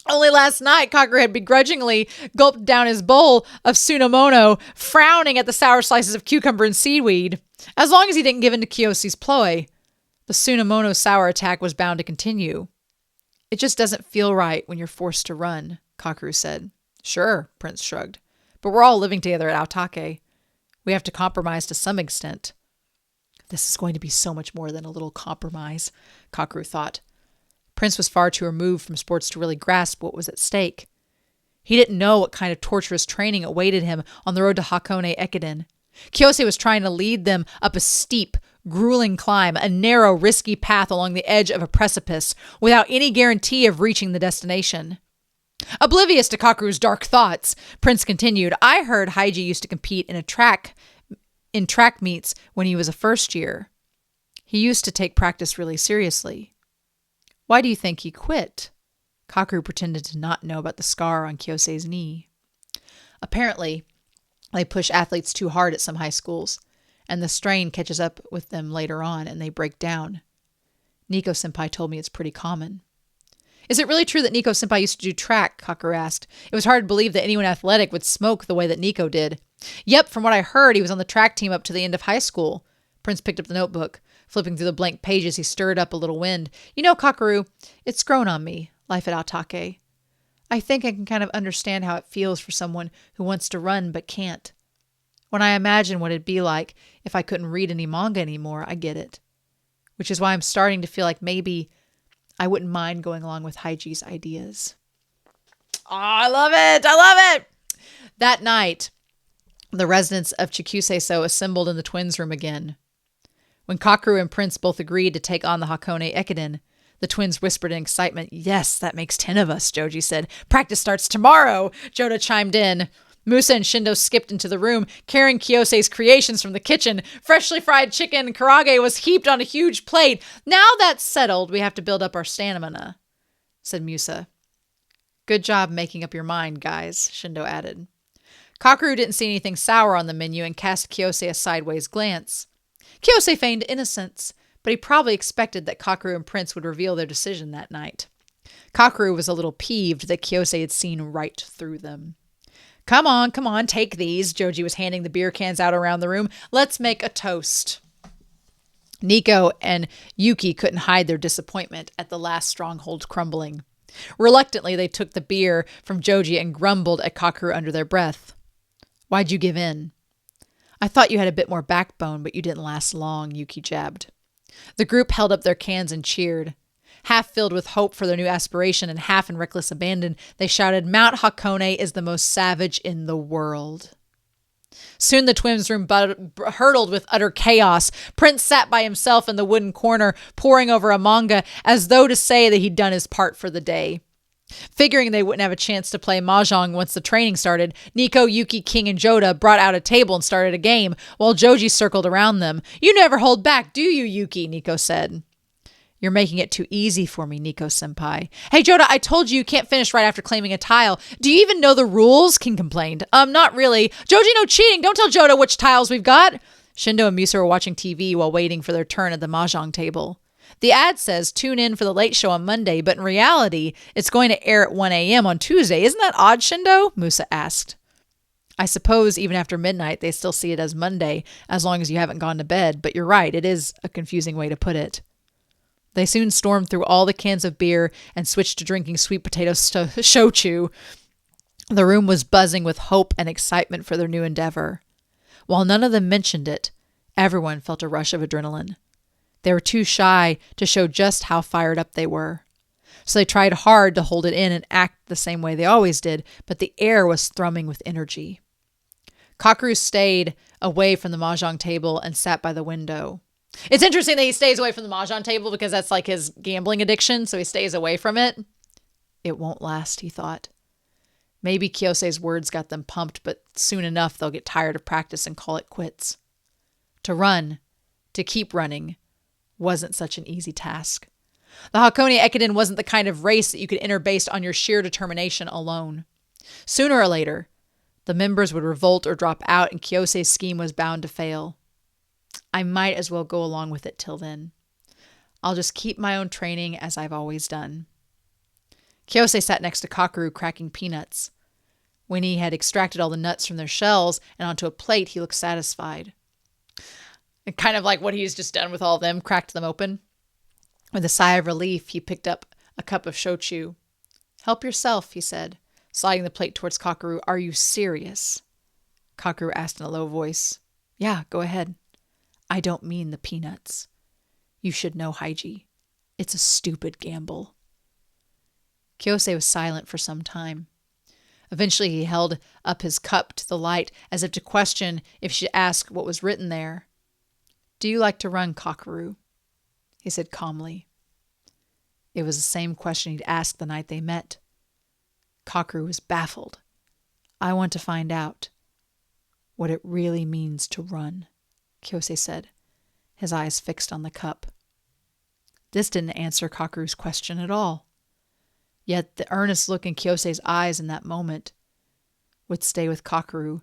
Only last night, Kakeru had begrudgingly gulped down his bowl of tsunomono, frowning at the sour slices of cucumber and seaweed. As long as he didn't give in to Chikusei's ploy, the tsunomono sour attack was bound to continue. It just doesn't feel right when you're forced to run, Kakeru said. Sure, Prince shrugged. But we're all living together at Aotake. We have to compromise to some extent. This is going to be so much more than a little compromise, Kakeru thought. Prince was far too removed from sports to really grasp what was at stake. He didn't know what kind of torturous training awaited him on the road to Hakone Ekiden. Chikusei was trying to lead them up a steep, grueling climb, a narrow, risky path along the edge of a precipice, without any guarantee of reaching the destination. Oblivious to Kakeru's dark thoughts, Prince continued, I heard Haiji used to compete in track meets when he was a first year. He used to take practice really seriously. Why do you think he quit? Kakeru pretended to not know about the scar on Chikusei's knee. Apparently, they push athletes too hard at some high schools, and the strain catches up with them later on and they break down. Nico-senpai told me it's pretty common. Is it really true that Nico-senpai used to do track? Kakeru asked. It was hard to believe that anyone athletic would smoke the way that Nico did. Yep, from what I heard, he was on the track team up to the end of high school. Prince picked up the notebook. Flipping through the blank pages, he stirred up a little wind. You know, Kakeru, it's grown on me, life at Aotake. I think I can kind of understand how it feels for someone who wants to run but can't. When I imagine what it'd be like if I couldn't read any manga anymore, I get it. Which is why I'm starting to feel like maybe I wouldn't mind going along with Haiji's ideas. Oh, I love it! I love it! That night, the residents of Chikusei-sou assembled in the twins' room again. When Kakeru and Prince both agreed to take on the Hakone Ekiden, the twins whispered in excitement. Yes, that makes 10 of us, Joji said. Practice starts tomorrow, Joda chimed in. Musa and Shindo skipped into the room, carrying Chikusei's creations from the kitchen. Freshly fried chicken karage was heaped on a huge plate. Now that's settled, we have to build up our stamina, said Musa. Good job making up your mind, guys, Shindo added. Kakeru didn't see anything sour on the menu and cast Chikusei a sideways glance. Chikusei feigned innocence, but he probably expected that Kakeru and Prince would reveal their decision that night. Kakeru was a little peeved that Chikusei had seen right through them. Come on, take these. Joji was handing the beer cans out around the room. Let's make a toast. Nico and Yuki couldn't hide their disappointment at the last stronghold crumbling. Reluctantly, they took the beer from Joji and grumbled at Kakeru under their breath. Why'd you give in? I thought you had a bit more backbone, but you didn't last long, Yuki jabbed. The group held up their cans and cheered. Half filled with hope for their new aspiration and half in reckless abandon, they shouted, Mount Hakone is the most savage in the world. Soon the twins' room hurtled with utter chaos. Prince sat by himself in the wooden corner, poring over a manga, as though to say that he'd done his part for the day. Figuring they wouldn't have a chance to play mahjong once the training started, Nico, Yuki, King, and Joda brought out a table and started a game, while Joji circled around them. You never hold back, do you, Yuki? Nico said. You're making it too easy for me, Nico-senpai. Hey, Joda, I told you can't finish right after claiming a tile. Do you even know the rules? King complained. Not really. Joji, no cheating. Don't tell Joda which tiles we've got. Shindo and Musa were watching TV while waiting for their turn at the mahjong table. The ad says tune in for the late show on Monday, but in reality, it's going to air at 1 a.m. on Tuesday. Isn't that odd, Shindo? Musa asked. I suppose even after midnight, they still see it as Monday, as long as you haven't gone to bed. But you're right, it is a confusing way to put it. They soon stormed through all the cans of beer and switched to drinking sweet potato shochu. The room was buzzing with hope and excitement for their new endeavor. While none of them mentioned it, everyone felt a rush of adrenaline. They were too shy to show just how fired up they were. So they tried hard to hold it in and act the same way they always did, but the air was thrumming with energy. Kakeru stayed away from the mahjong table and sat by the window. It's interesting that he stays away from the mahjong table because that's like his gambling addiction, so he stays away from it. It won't last, he thought. Maybe Kiyosei's words got them pumped, but soon enough they'll get tired of practice and call it quits. To run, to keep running, wasn't such an easy task. The Hakone Ekiden wasn't the kind of race that you could enter based on your sheer determination alone. Sooner or later, the members would revolt or drop out, and Kiyosei's scheme was bound to fail. I might as well go along with it till then. I'll just keep my own training as I've always done. Kiyosei sat next to Kakeru cracking peanuts. When he had extracted all the nuts from their shells and onto a plate, he looked satisfied. And kind of like what he's just done with all of them, cracked them open. With a sigh of relief, he picked up a cup of shochu. Help yourself, he said, sliding the plate towards Kakeru. Are you serious? Kakeru asked in a low voice. Yeah, go ahead. I don't mean the peanuts. You should know, Haiji. It's a stupid gamble. Kiyosei was silent for some time. Eventually he held up his cup to the light as if to question if she should ask what was written there. Do you like to run, Kakeru? He said calmly. It was the same question he'd asked the night they met. Kakeru was baffled. I want to find out what it really means to run, Kiyosei said, his eyes fixed on the cup. This didn't answer Kakeru's question at all. Yet the earnest look in Kiyosei's eyes in that moment would stay with Kakeru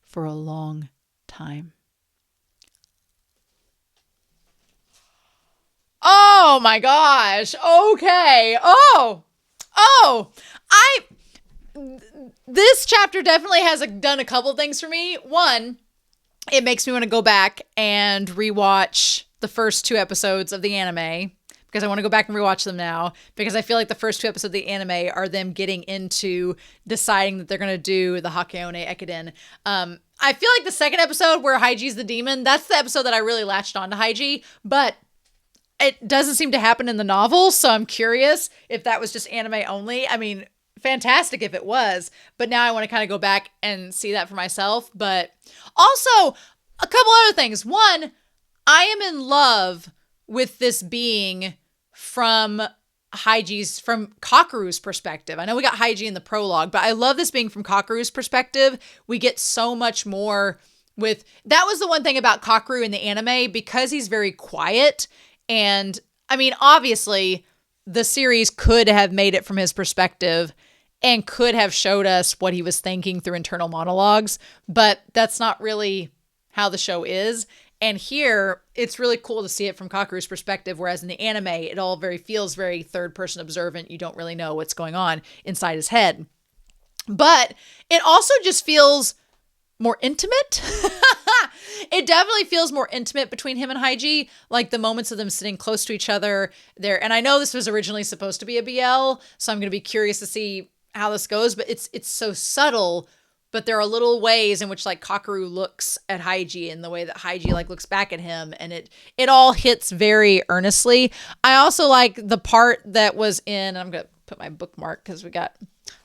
for a long time. Oh my gosh. Okay. This chapter definitely has done a couple things for me. One, it makes me want to go back and rewatch the first 2 episodes of the anime because I want to go back and rewatch them now because I feel like the first 2 episodes of the anime are them getting into deciding that they're going to do the Hakone Ekiden. I feel like the second episode where Haiji's the demon, that's the episode that I really latched on to Haiji, but it doesn't seem to happen in the novel, so I'm curious if that was just anime only. I mean, fantastic if it was, but now I want to kind of go back and see that for myself. But also, a couple other things. One, I am in love with this being from Kakeru's perspective. I know we got Haiji in the prologue, but I love this being from Kakeru's perspective. We get so much more with... That was the one thing about Kakeru in the anime, because he's very quiet. And, I mean, obviously, the series could have made it from his perspective and could have showed us what he was thinking through internal monologues, but that's not really how the show is. And here, it's really cool to see it from Kakeru's perspective, whereas in the anime, it all feels very third-person observant. You don't really know what's going on inside his head. But it also just feels more intimate. It definitely feels more intimate between him and Haiji, like the moments of them sitting close to each other there. And I know this was originally supposed to be a BL, so I'm going to be curious to see how this goes, but it's so subtle, but there are little ways in which like Kakeru looks at Haiji and the way that Haiji like looks back at him, and it all hits very earnestly. I also like the part that was in, I'm going to put my bookmark because we got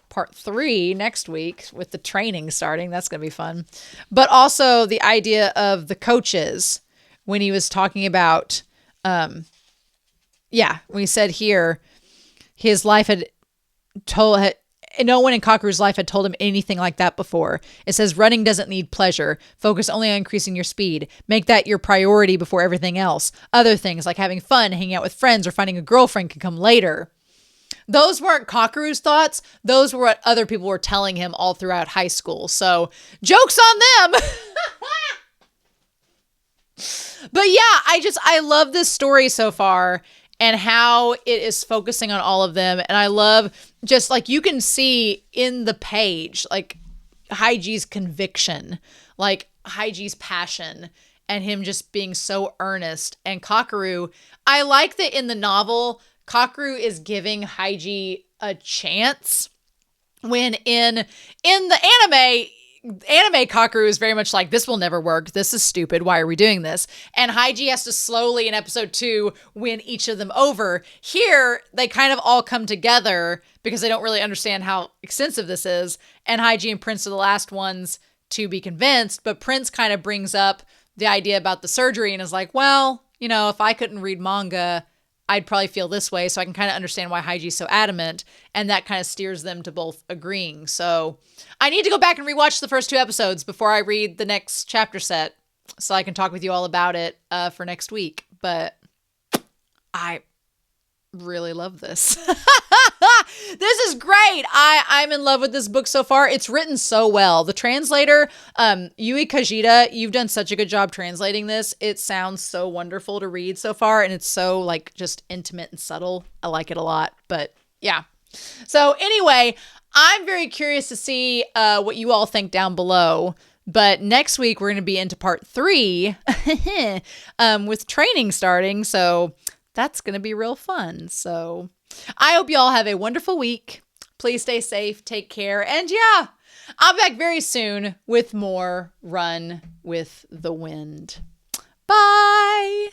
part 3 next week with the training starting. That's going to be fun. But also the idea of the coaches when he was talking about, when he said here, his life no one in Kakeru's life had told him anything like that before. It says, running doesn't need pleasure. Focus only on increasing your speed. Make that your priority before everything else. Other things like having fun, hanging out with friends, or finding a girlfriend can come later. Those weren't Kakeru's thoughts. Those were what other people were telling him all throughout high school. So, joke's on them. But yeah, I love this story so far and how it is focusing on all of them. And I love just like you can see in the page, like Haiji's conviction, like Haiji's passion, and him just being so earnest. And Kakeru, I like that in the novel, Kakeru is giving Haiji a chance when in the anime, anime Kakeru is very much like, this will never work. This is stupid. Why are we doing this? And Haiji has to slowly in episode 2 win each of them over. Here, they kind of all come together because they don't really understand how extensive this is. And Haiji and Prince are the last ones to be convinced. But Prince kind of brings up the idea about the surgery and is like, well, you know, if I couldn't read manga, I'd probably feel this way. So I can kind of understand why Haiji's so adamant. And that kind of steers them to both agreeing. So I need to go back and rewatch the first 2 episodes before I read the next chapter set so I can talk with you all about it for next week. But I really love this. This is great. I'm in love with this book so far. It's written so well. The translator, Yui Kajita, you've done such a good job translating this. It sounds so wonderful to read so far, and it's so like just intimate and subtle. I like it a lot. But yeah. So anyway, I'm very curious to see what you all think down below. But next week we're going to be into part 3 with training starting. So that's going to be real fun. So I hope you all have a wonderful week. Please stay safe, take care, and yeah, I'll be back very soon with more Run with the Wind. Bye!